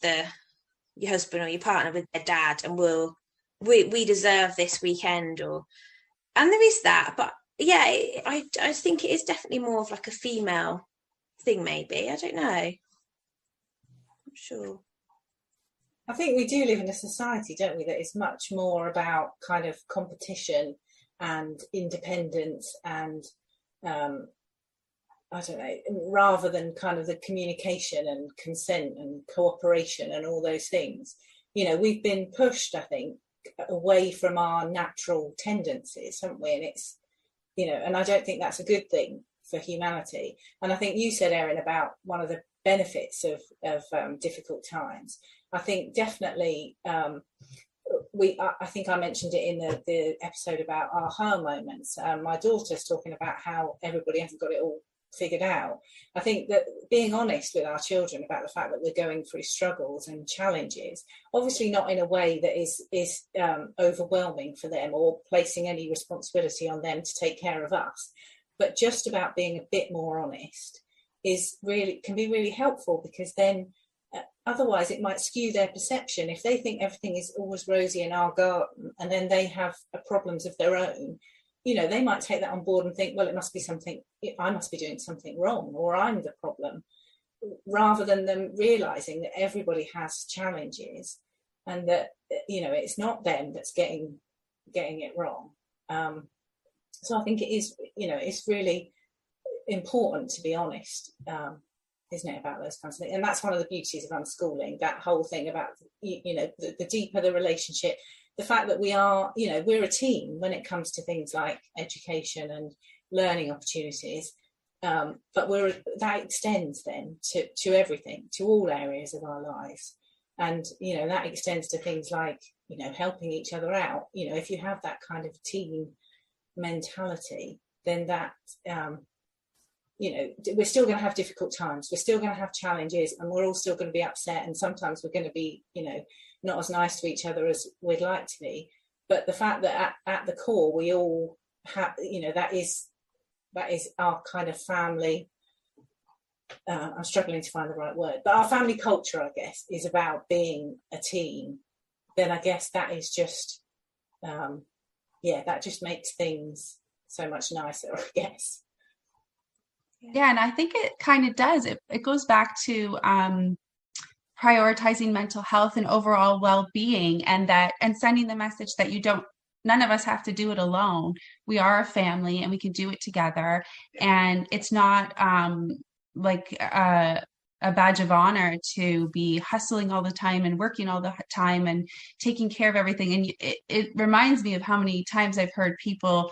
your husband or your partner with their dad, and we deserve this weekend, and there is that. But yeah, I think it is definitely more of like a female thing, maybe. I don't know. I'm sure. I think we do live in a society, don't we, that is much more about kind of competition and independence and, I don't know, rather than kind of the communication and consent and cooperation and all those things. We've been pushed, I think, away from our natural tendencies, haven't we? And it's, and I don't think that's a good thing for humanity. And I think you said, Erin, about one of the benefits of difficult times. I think definitely I think I mentioned it in the episode about our her moments. My daughter's talking about how everybody hasn't got it all figured out. I think that being honest with our children about the fact that we're going through struggles and challenges, obviously not in a way that is overwhelming for them or placing any responsibility on them to take care of us, but just about being a bit more honest can be really helpful, because then otherwise it might skew their perception. If they think everything is always rosy in our garden, and then they have problems of their own, they might take that on board and think, well, it must be something, I must be doing something wrong, or I'm the problem, rather than them realizing that everybody has challenges, and that, it's not them that's getting it wrong. So I think it is, it's really important to be honest, isn't it, about those kinds of things. And that's one of the beauties of unschooling, that whole thing about, the deeper the relationship, the fact that we are, we're a team when it comes to things like education and learning opportunities, but that extends then to everything, to all areas of our lives. And, that extends to things like, helping each other out. If you have that kind of team mentality, then that, we're still going to have difficult times, we're still going to have challenges, and we're all still going to be upset, and sometimes we're going to be, not as nice to each other as we'd like to be. But the fact that at the core we all have, that is our kind of family, I'm struggling to find the right word, but our family culture, I guess, is about being a team. Then I guess that is just that just makes things so much nicer, I guess. Yeah, and I think it kind of does. It goes back to prioritizing mental health and overall well-being, and sending the message that none of us have to do it alone. We are a family, and we can do it together. And it's not like a badge of honor to be hustling all the time and working all the time and taking care of everything. And it reminds me of how many times I've heard people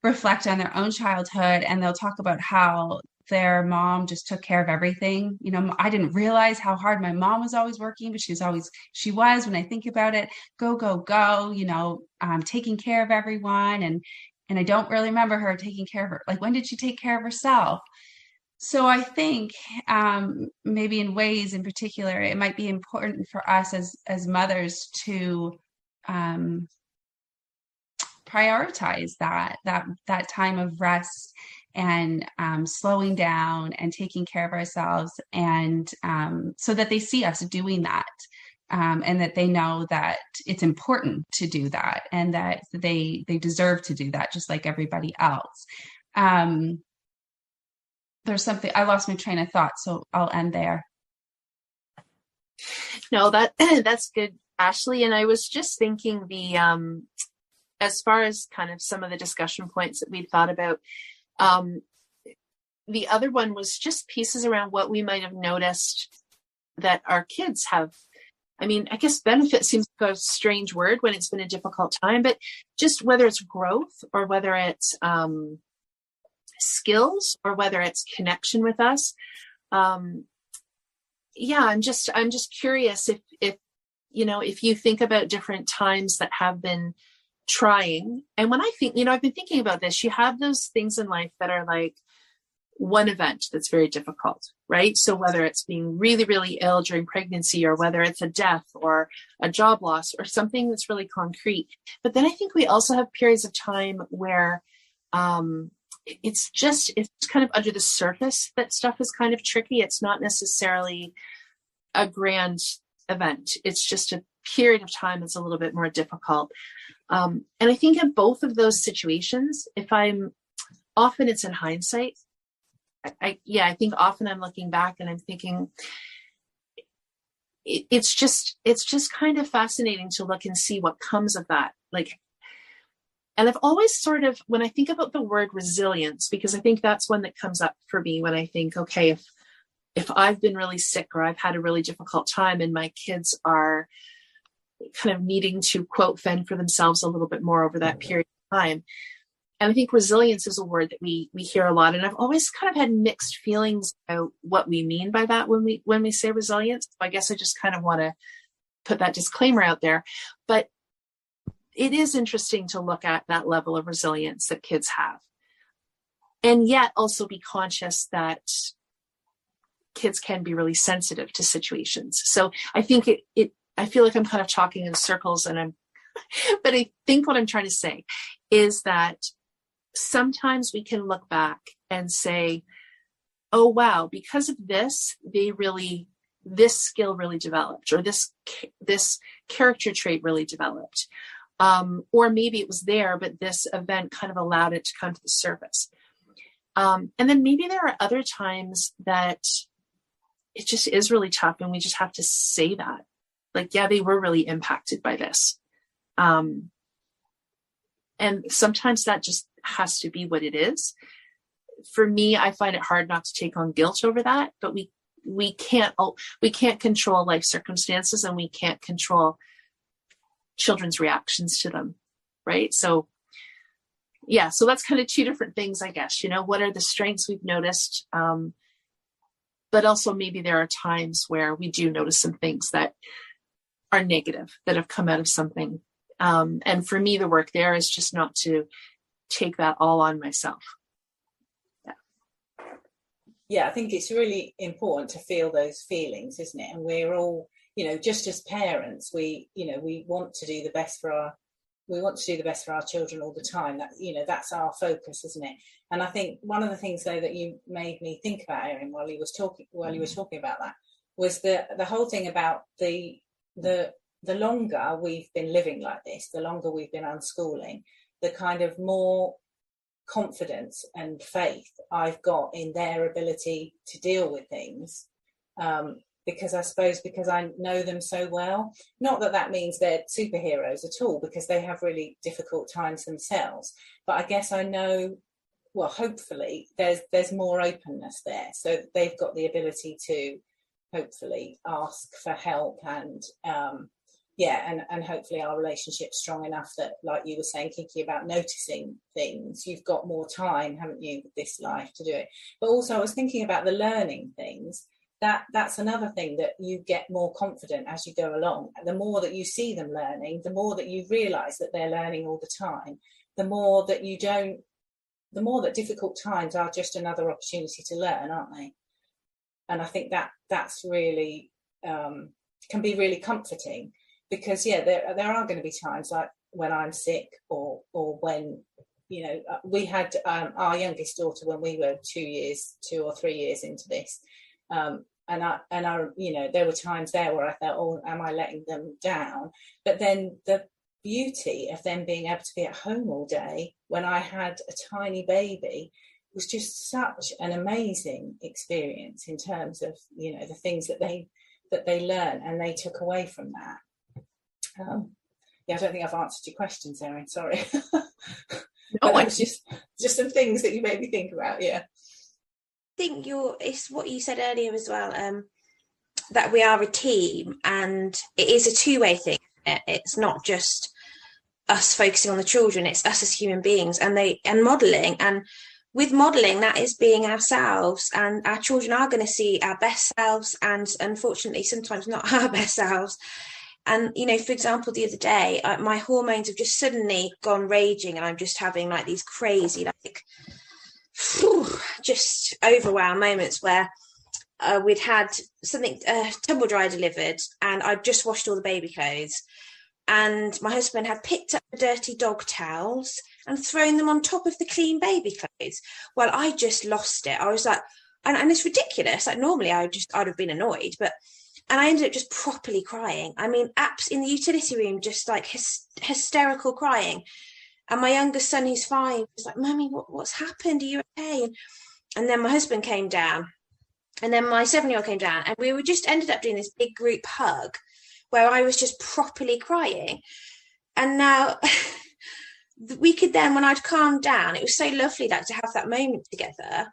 reflect on their own childhood, and they'll talk about how their mom just took care of everything. You know, I didn't realize how hard my mom was always working, but she was, when I think about it, go, go, go, you know, taking care of everyone. And I don't really remember her taking care of her. Like, when did she take care of herself? So I think maybe in ways in particular, it might be important for us as mothers to prioritize that time of rest and slowing down and taking care of ourselves, and so that they see us doing that, and that they know that it's important to do that, and that they deserve to do that just like everybody else. There's something, I lost my train of thought, so I'll end there. No, that's good, Ashley. And I was just thinking as far as kind of some of the discussion points that we thought about, the other one was just pieces around what we might have noticed that our kids have. I mean, I guess benefit seems like a strange word when it's been a difficult time, but just whether it's growth or whether it's skills or whether it's connection with us. Yeah, I'm just curious if you know, if you think about different times that have been trying. And when I think, you know, I've been thinking about this, you have those things in life that are like one event that's very difficult, right? So whether it's being really, really ill during pregnancy, or whether it's a death or a job loss or something that's really concrete. But then I think we also have periods of time where it's kind of under the surface that stuff is kind of tricky. It's not necessarily a grand event. It's just a period of time that's a little bit more difficult. And I think in both of those situations, often it's in hindsight. I think often I'm looking back and I'm thinking it's just kind of fascinating to look and see what comes of that. Like, and I've always sort of, when I think about the word resilience, because I think that's one that comes up for me when I think, okay, if I've been really sick or I've had a really difficult time and my kids are kind of needing to, quote, fend for themselves a little bit more over that period of time. And I think resilience is a word that we hear a lot. And I've always kind of had mixed feelings about what we mean by that when we say resilience. So I guess I just kind of want to put that disclaimer out there. But it is interesting to look at that level of resilience that kids have. And yet also be conscious that kids can be really sensitive to situations. So I think I feel like I'm kind of talking in circles, but I think what I'm trying to say is that sometimes we can look back and say, oh, wow, because of this, this skill really developed, or this character trait really developed. Or maybe it was there, but this event kind of allowed it to come to the surface. And then maybe there are other times that it just is really tough and we just have to say that. Like, yeah, they were really impacted by this. And sometimes that just has to be what it is. For me, I find it hard not to take on guilt over that, but we can't control life circumstances, and we can't control children's reactions to them. Right. So yeah, so that's kind of two different things, I guess. You know, what are the strengths we've noticed? But also maybe there are times where we do notice some things that are negative that have come out of something. And for me, the work there is just not to take that all on myself. Yeah, I think it's really important to feel those feelings, isn't it? And we're all, you know, just as parents, we want to do the best for our children all the time. That, you know, that's our focus, isn't it? And I think one of the things though that you made me think about, Erin, while you were talking about that, was the whole thing about the longer we've been living like this, the longer we've been unschooling, the kind of more confidence and faith I've got in their ability to deal with things, because I know them so well. Not that means they're superheroes at all, because they have really difficult times themselves, but I guess I know, well, hopefully there's more openness there, so they've got the ability to hopefully ask for help and and hopefully our relationship's strong enough that, like you were saying, Kiki, about noticing things, you've got more time, haven't you, with this life to do it. But also I was thinking about the learning things. That's another thing, that you get more confident as you go along. The more that you see them learning, the more that you realise that they're learning all the time, the more that difficult times are just another opportunity to learn, aren't they? And I think that's really can be really comforting, because there are going to be times like when I'm sick, or when, you know, we had our youngest daughter when we were 2 or 3 years into this, and I you know, there were times there where I thought, oh, am I letting them down? But then the beauty of them being able to be at home all day when I had a tiny baby was just such an amazing experience, in terms of, you know, the things that they learn and they took away from that. I don't think I've answered your questions, Erin, sorry. No, it was just some things that you made me think about. I think it's what you said earlier as well, that we are a team, and it is a two-way thing. It's not just us focusing on the children, it's us as human beings, and modelling. And with modelling, that is being ourselves, and our children are going to see our best selves, and unfortunately sometimes not our best selves. And, you know, for example, the other day, my hormones have just suddenly gone raging, and I'm just having like these crazy, like, just overwhelmed moments where we'd had something, tumble dryer delivered, and I'd just washed all the baby clothes, and my husband had picked up the dirty dog towels and thrown them on top of the clean baby clothes. Well, I just lost it. I was like, and it's ridiculous. Like, normally I'd have been annoyed, and I ended up just properly crying. I mean, in the utility room, just like hysterical crying. And my youngest son, who's 5, was like, Mummy, what's happened? Are you okay? And then my husband came down, and then my 7-year-old came down, and we just ended up doing this big group hug where I was just properly crying. And now we could then, when I'd calmed down, it was so lovely, like, to have that moment together.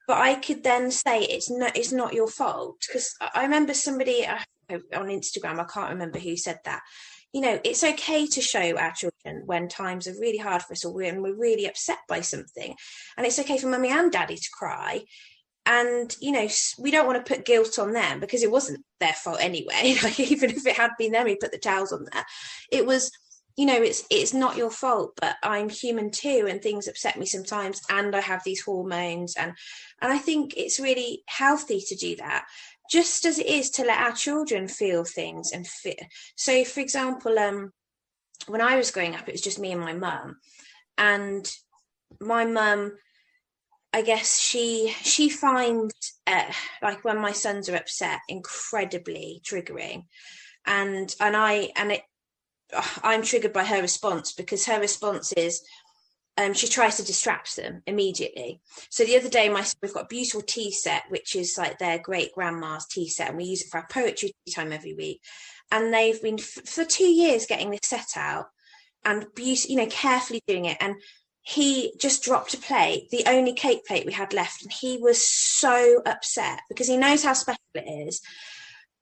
But I could then say, it's not your fault. Because I remember somebody on Instagram, I can't remember who said that, you know, it's okay to show our children when times are really hard for us, or when we're really upset by something. And it's okay for mummy and daddy to cry. And, you know, we don't want to put guilt on them, because it wasn't their fault anyway. Like, even if it had been them who put the towels on there, it was, you know, it's not your fault, but I'm human too, and things upset me sometimes, and I have these hormones, and I think it's really healthy to do that, just as it is to let our children feel things and feel. So, for example, when I was growing up, it was just me and my mum, and my mum, I guess she finds like when my sons are upset incredibly triggering, and I'm triggered by her response, because her response is she tries to distract them immediately. So the other day, we've got a beautiful tea set, which is like their great grandma's tea set, and we use it for our poetry time every week. And they've been for 2 years getting this set out and carefully doing it. And he just dropped a plate, the only cake plate we had left, and he was so upset, because he knows how special it is.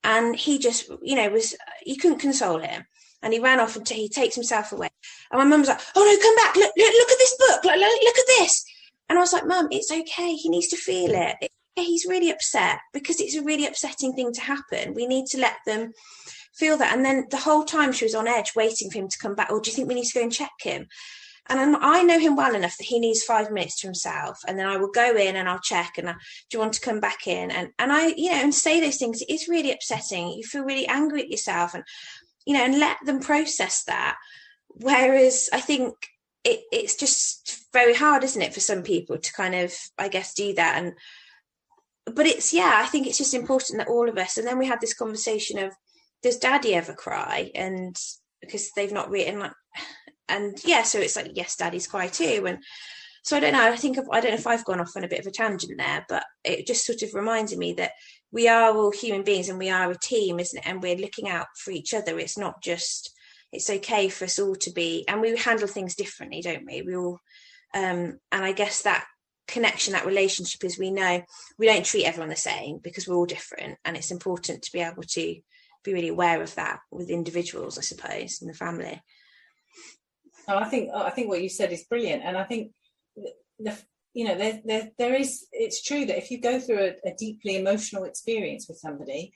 And he just, you couldn't console him. And he ran off until he takes himself away. And my mum was like, oh no, come back, look at this book, look at this. And I was like, Mum, it's okay, he needs to feel it. He's really upset, because it's a really upsetting thing to happen. We need to let them feel that. And then the whole time she was on edge, waiting for him to come back. Oh, do you think we need to go and check him? And I know him well enough that he needs 5 minutes to himself. And then I will go in and I'll check, and do you want to come back in? And I, and say those things. It's really upsetting. You feel really angry at yourself, and, and let them process that. Whereas I think it's just very hard, isn't it, for some people to kind of, I guess, do that. But I think it's just important that all of us, and then we had this conversation of, does daddy ever cry? And because they've not written so it's like, yes, daddies cry too. And so I don't know, I don't know if I've gone off on a bit of a tangent there, but it just sort of reminded me that we are all human beings, and we are a team, isn't it? And we're looking out for each other. It's not just, it's okay for us all to be, and we handle things differently, don't we? We all, and I guess that connection, that relationship, is we know we don't treat everyone the same, because we're all different, and it's important to be able to be really aware of that with individuals, I suppose, in the family. Oh, I think what you said is brilliant, and I think there is. It's true that if you go through a deeply emotional experience with somebody,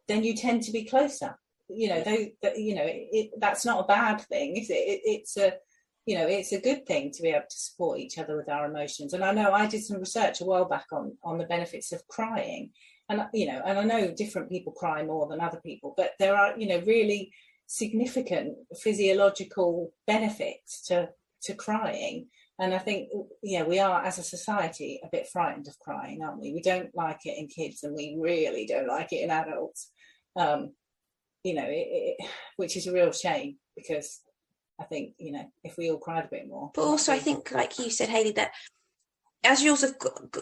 then you tend to be closer. That's not a bad thing, is it? It's a good thing to be able to support each other with our emotions. And I know I did some research a while back on the benefits of crying, and I know different people cry more than other people, but there are really significant physiological benefits to crying. And I think we are, as a society, a bit frightened of crying, aren't we? We don't like it in kids, and we really don't like it in adults, which is a real shame, because I think if we all cried a bit more. But also I think, like you said, Hayley, that as yours have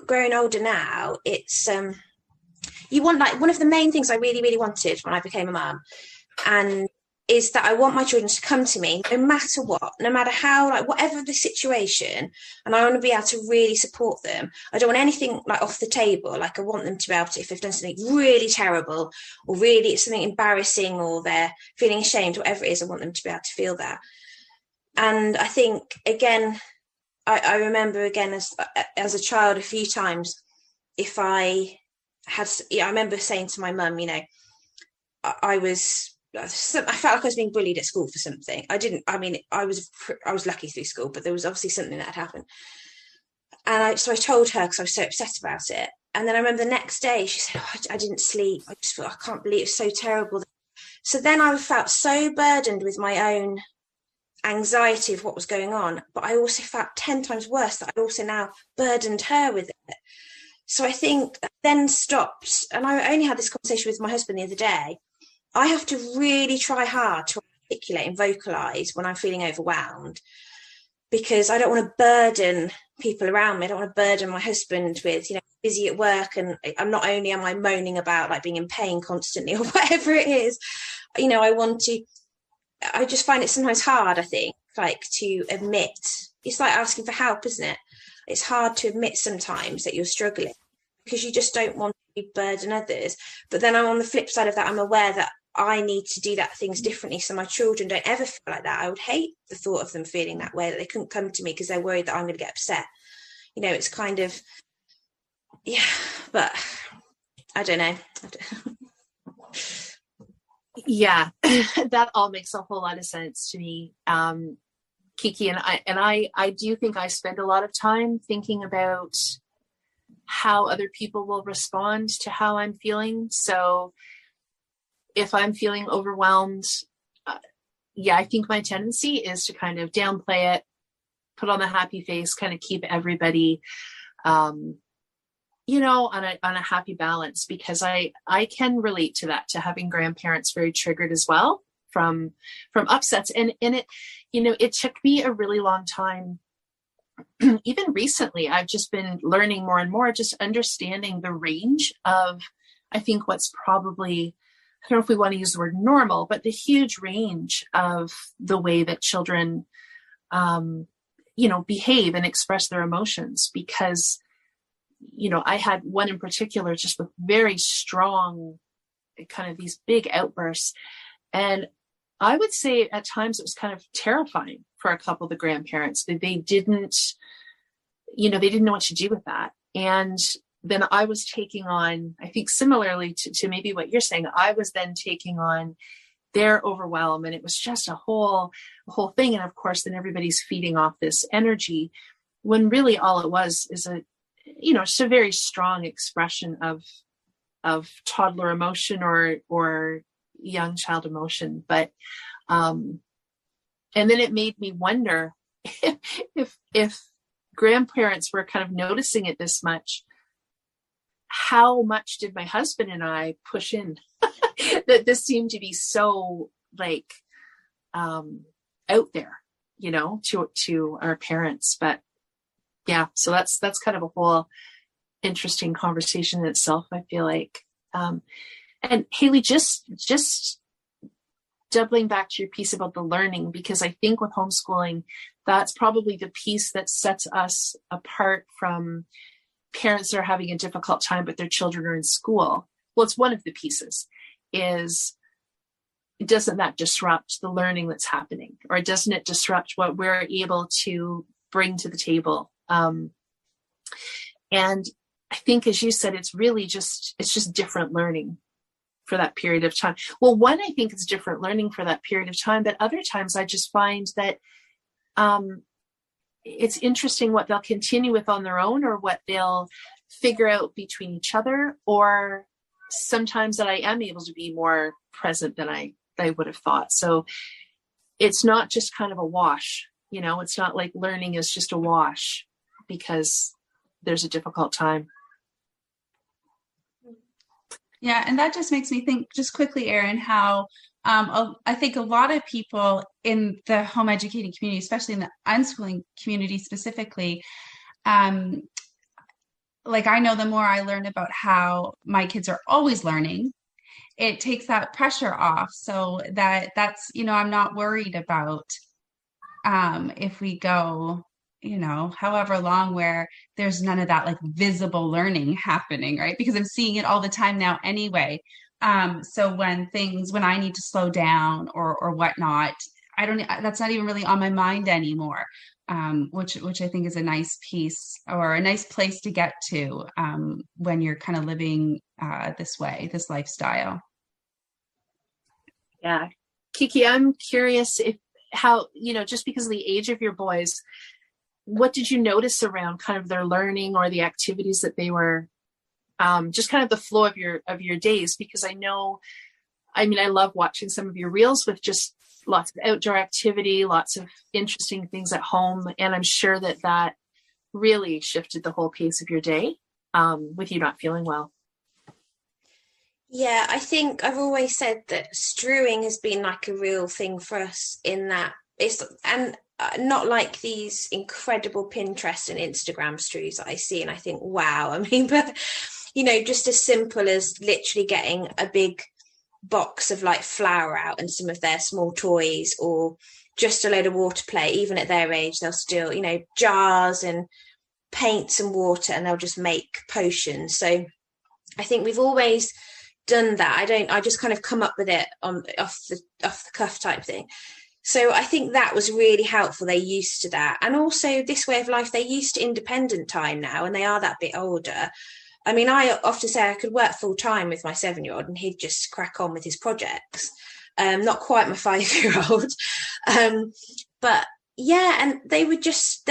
grown older now, it's you want, like, one of the main things I really, really wanted when I became a mum, and is that I want my children to come to me no matter what, no matter how, like, whatever the situation, and I want to be able to really support them. I don't want anything like off the table. Like, I want them to be able to, if they've done something really terrible, or really it's something embarrassing, or they're feeling ashamed, whatever it is, I want them to be able to feel that. And I think, again, I remember, again, as a child, a few times, if I remember saying to my mum, I felt like I was being bullied at school for something. I was lucky through school, but there was obviously something that had happened. And so I told her, because I was so upset about it. And then I remember the next day she said, I didn't sleep. I just thought, I can't believe it's so terrible. So then I felt so burdened with my own anxiety of what was going on, but I also felt 10 times worse that I'd also now burdened her with it. So I think I then stopped, and I only had this conversation with my husband the other day. I have to really try hard to articulate and vocalise when I'm feeling overwhelmed, because I don't want to burden people around me. I don't want to burden my husband with, busy at work, and I'm not only am I moaning about like being in pain constantly or whatever it is, I just find it sometimes hard, I think, like, to admit. It's like asking for help, isn't it? It's hard to admit sometimes that you're struggling, because you just don't want to burden others. But then I'm on the flip side of that, I'm aware that I need to do that things differently so my children don't ever feel like that. I would hate the thought of them feeling that way, that they couldn't come to me because they're worried that I'm going to get upset. It's kind of, but I don't know. Yeah, that all makes a whole lot of sense to me, Kiki. And I do think I spend a lot of time thinking about how other people will respond to how I'm feeling. So if I'm feeling overwhelmed, I think my tendency is to kind of downplay it, put on the happy face, kind of keep everybody, on a happy balance, because I can relate to that, to having grandparents very triggered as well from upsets. And it took me a really long time. Even recently, I've just been learning more and more, just understanding the range of, I think, what's probably, I don't know if we want to use the word normal, but the huge range of the way that children, behave and express their emotions. Because, I had one in particular just with very strong, kind of these big outbursts. And I would say at times it was kind of terrifying for a couple of the grandparents. They didn't know what to do with that. And then I was taking on, I think similarly to maybe what you're saying, I was then taking on their overwhelm, and it was just a whole thing. And of course, then everybody's feeding off this energy, when really all it was is it's a very strong expression of toddler emotion or young child emotion. But, and then it made me wonder if grandparents were kind of noticing it this much, how much did my husband and I push in that this seemed to be so out there, to our parents. But yeah, so that's kind of a whole interesting conversation in itself, I feel like. And Hayley, just doubling back to your piece about the learning, because I think with homeschooling, that's probably the piece that sets us apart from parents that are having a difficult time, but their children are in school. Well, it's one of the pieces, is doesn't that disrupt the learning that's happening, or doesn't it disrupt what we're able to bring to the table? And I think, as you said, it's just different learning for that period of time. Well, one, I think it's different learning for that period of time, but other times I just find that it's interesting what they'll continue with on their own, or what they'll figure out between each other, or sometimes that I am able to be more present than I would have thought. So it's not just kind of a wash, it's not like learning is just a wash because there's a difficult time. Yeah, and that just makes me think, just quickly, Erin, how I think a lot of people in the home educating community, especially in the unschooling community specifically, like I know the more I learn about how my kids are always learning, it takes that pressure off, so that's, I'm not worried about if we go, however long, where there's none of that like visible learning happening, right? Because I'm seeing it all the time now anyway. So when I need to slow down or whatnot, that's not even really on my mind anymore. Which I think is a nice piece, or a nice place to get to when you're kind of living this way, this lifestyle. Yeah. Kiki, I'm curious how, just because of the age of your boys, what did you notice around kind of their learning or the activities that they were, just kind of the flow of your days? Because I love watching some of your reels with just lots of outdoor activity, lots of interesting things at home. And I'm sure that really shifted the whole pace of your day, with you not feeling well. Yeah, I think I've always said that strewing has been like a real thing for us, in that and not like these incredible Pinterest and Instagram strews that I see and I think, wow, but just as simple as literally getting a big box of like flour out and some of their small toys, or just a load of water play. Even at their age, they'll still, jars and paints and water, and they'll just make potions. So I think we've always done that. I just kind of come up with it off the cuff type thing. So I think that was really helpful. They're used to that. And also this way of life, they're used to independent time now, and they are that bit older. I often say I could work full time with my 7-year-old and he'd just crack on with his projects. Not quite my 5-year-old. But yeah, and they're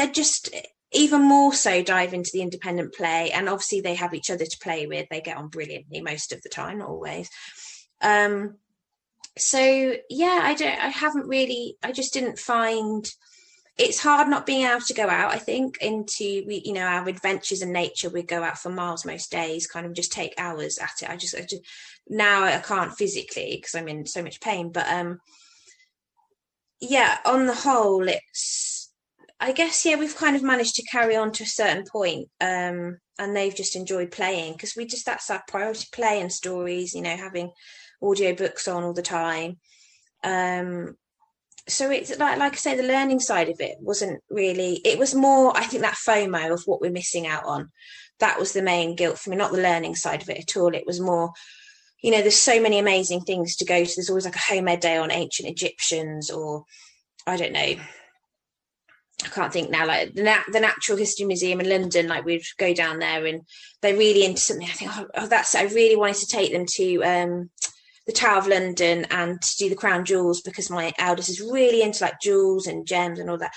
just even more so dive into the independent play. And obviously they have each other to play with. They get on brilliantly most of the time, not always. So yeah, I just didn't find, it's hard not being able to go out, I think, into, our adventures in nature. We go out for miles most days, kind of just take hours at it. I just now I can't physically because I'm in so much pain. But yeah, on the whole, I guess, we've kind of managed to carry on to a certain point. And they've just enjoyed playing, because that's our priority, play and stories, having audio books on all the time. So it's like I say, the learning side of it wasn't really, it was more, I think, that FOMO of what we're missing out on. That was the main guilt for me, not the learning side of it at all. It was more, there's so many amazing things to go to. There's always like a home ed day on ancient Egyptians, or I don't know, I can't think now, like the Natural History Museum in London, like we'd go down there and they're really into something. I think, I really wanted to take them to the Tower of London and to do the Crown Jewels, because my eldest is really into like jewels and gems and all that.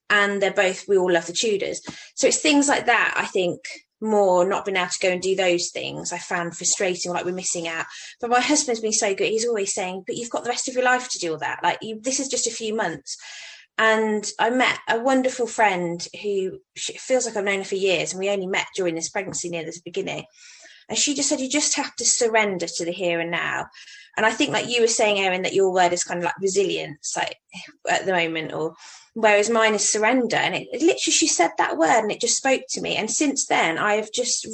And we all love the Tudors. So it's things like that, I think, more not being able to go and do those things I found frustrating, like we're missing out. But my husband's been so good. He's always saying, but you've got the rest of your life to do all that. Like this is just a few months. And I met a wonderful friend who feels like I've known her for years, and we only met during this pregnancy near the beginning. And she just said, you just have to surrender to the here and now. And I think, like you were saying, Erin, that your word is kind of like resilience, like at the moment, or whereas mine is surrender. And it literally, she said that word and it just spoke to me. And since then, I have just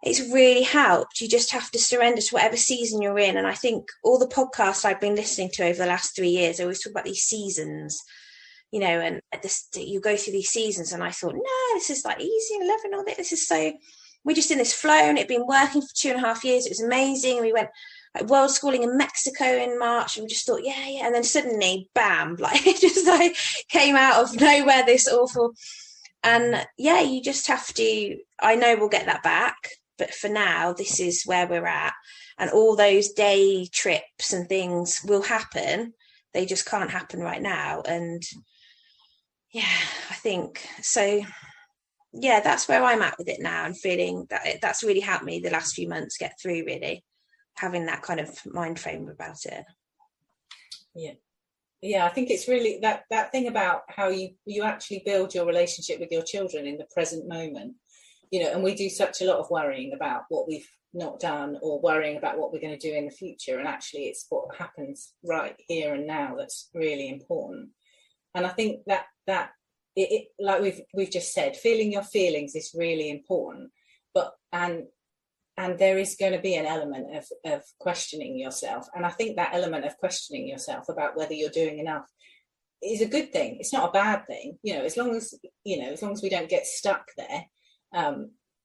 it's really helped. You just have to surrender to whatever season you're in. And I think all the podcasts I've been listening to over the last 3 years, I always talk about these seasons, and you go through these seasons. And I thought, no, this is like easy and loving all this. This is so, we're just in this flow, and it'd been working for 2.5 years. It was amazing. We went world schooling in Mexico in March, and we just thought, yeah, and then suddenly, bam, like it just like came out of nowhere, this awful. And yeah, you just have to, I know we'll get that back, but for now, this is where we're at. And all those day trips and things will happen. They just can't happen right now. And yeah, I think so. Yeah, that's where I'm at with it now, and feeling that that's really helped me the last few months get through, really having that kind of mind frame about it. Yeah, I think it's really that thing about how you actually build your relationship with your children in the present moment, you know, and we do such a lot of worrying about what we've not done or worrying about what we're going to do in the future, and actually it's what happens right here and now that's really important. And I think that it like we've just said, feeling your feelings is really important, but and there is going to be an element of questioning yourself. And I think that element of questioning yourself about whether you're doing enough is a good thing. It's not a bad thing, you know, as long as we don't get stuck there,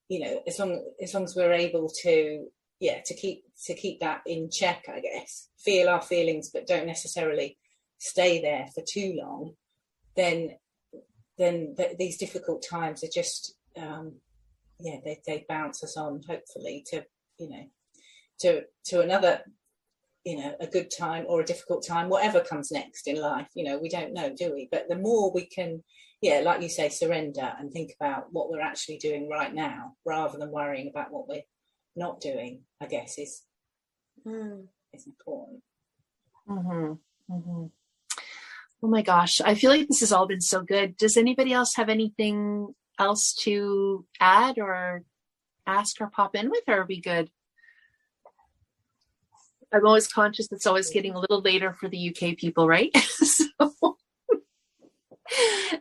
you know, as long as we're able to keep that in check, I guess, feel our feelings, but don't necessarily stay there for too long, then these difficult times are just, they bounce us on, hopefully, to, you know, to another, you know, a good time or a difficult time, whatever comes next in life. You know, we don't know, do we? But the more we can, like you say, surrender and think about what we're actually doing right now, rather than worrying about what we're not doing, I guess is important. Mm-hmm. Mm-hmm. Oh my gosh, I feel like this has all been so good. Does anybody else have anything else to add or ask or pop in with, or are we good? I'm always conscious it's always getting a little later for the UK people, right? So,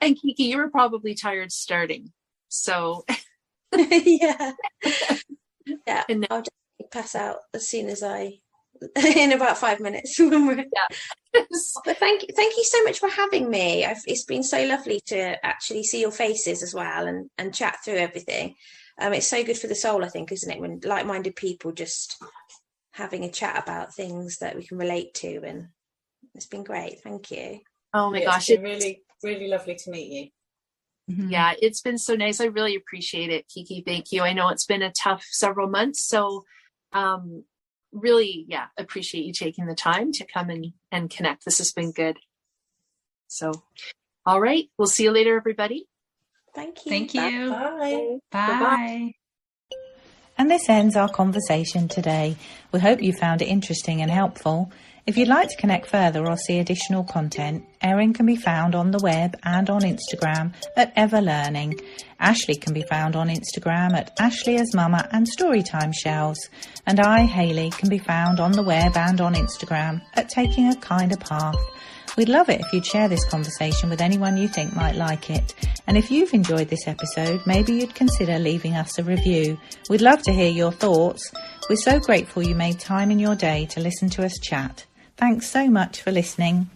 and Kiki, you were probably tired starting. So yeah. And I'll just pass out as soon as in about 5 minutes. But thank you so much for having me. It's been so lovely to actually see your faces as well and chat through everything. It's so good for the soul, I think, isn't it, when like-minded people just having a chat about things that we can relate to, and it's been great. Thank you. Oh my gosh, it's been really, really lovely to meet you. Mm-hmm. Yeah, it's been so nice. I really appreciate it, Kiki. Thank you. I know it's been a tough several months, so really, appreciate you taking the time to come and connect. This has been good. So, all right, we'll see you later, everybody. Thank you. Thank you. Bye. Bye. Bye. And this ends our conversation today. We hope you found it interesting and helpful. If you'd like to connect further or see additional content, Erin can be found on the web and on Instagram at Everlearning. Ashley can be found on Instagram at Ashley as Mama and Storytime Shells. And I, Hayley, can be found on the web and on Instagram at Taking a Kinder Path. We'd love it if you'd share this conversation with anyone you think might like it. And if you've enjoyed this episode, maybe you'd consider leaving us a review. We'd love to hear your thoughts. We're so grateful you made time in your day to listen to us chat. Thanks so much for listening.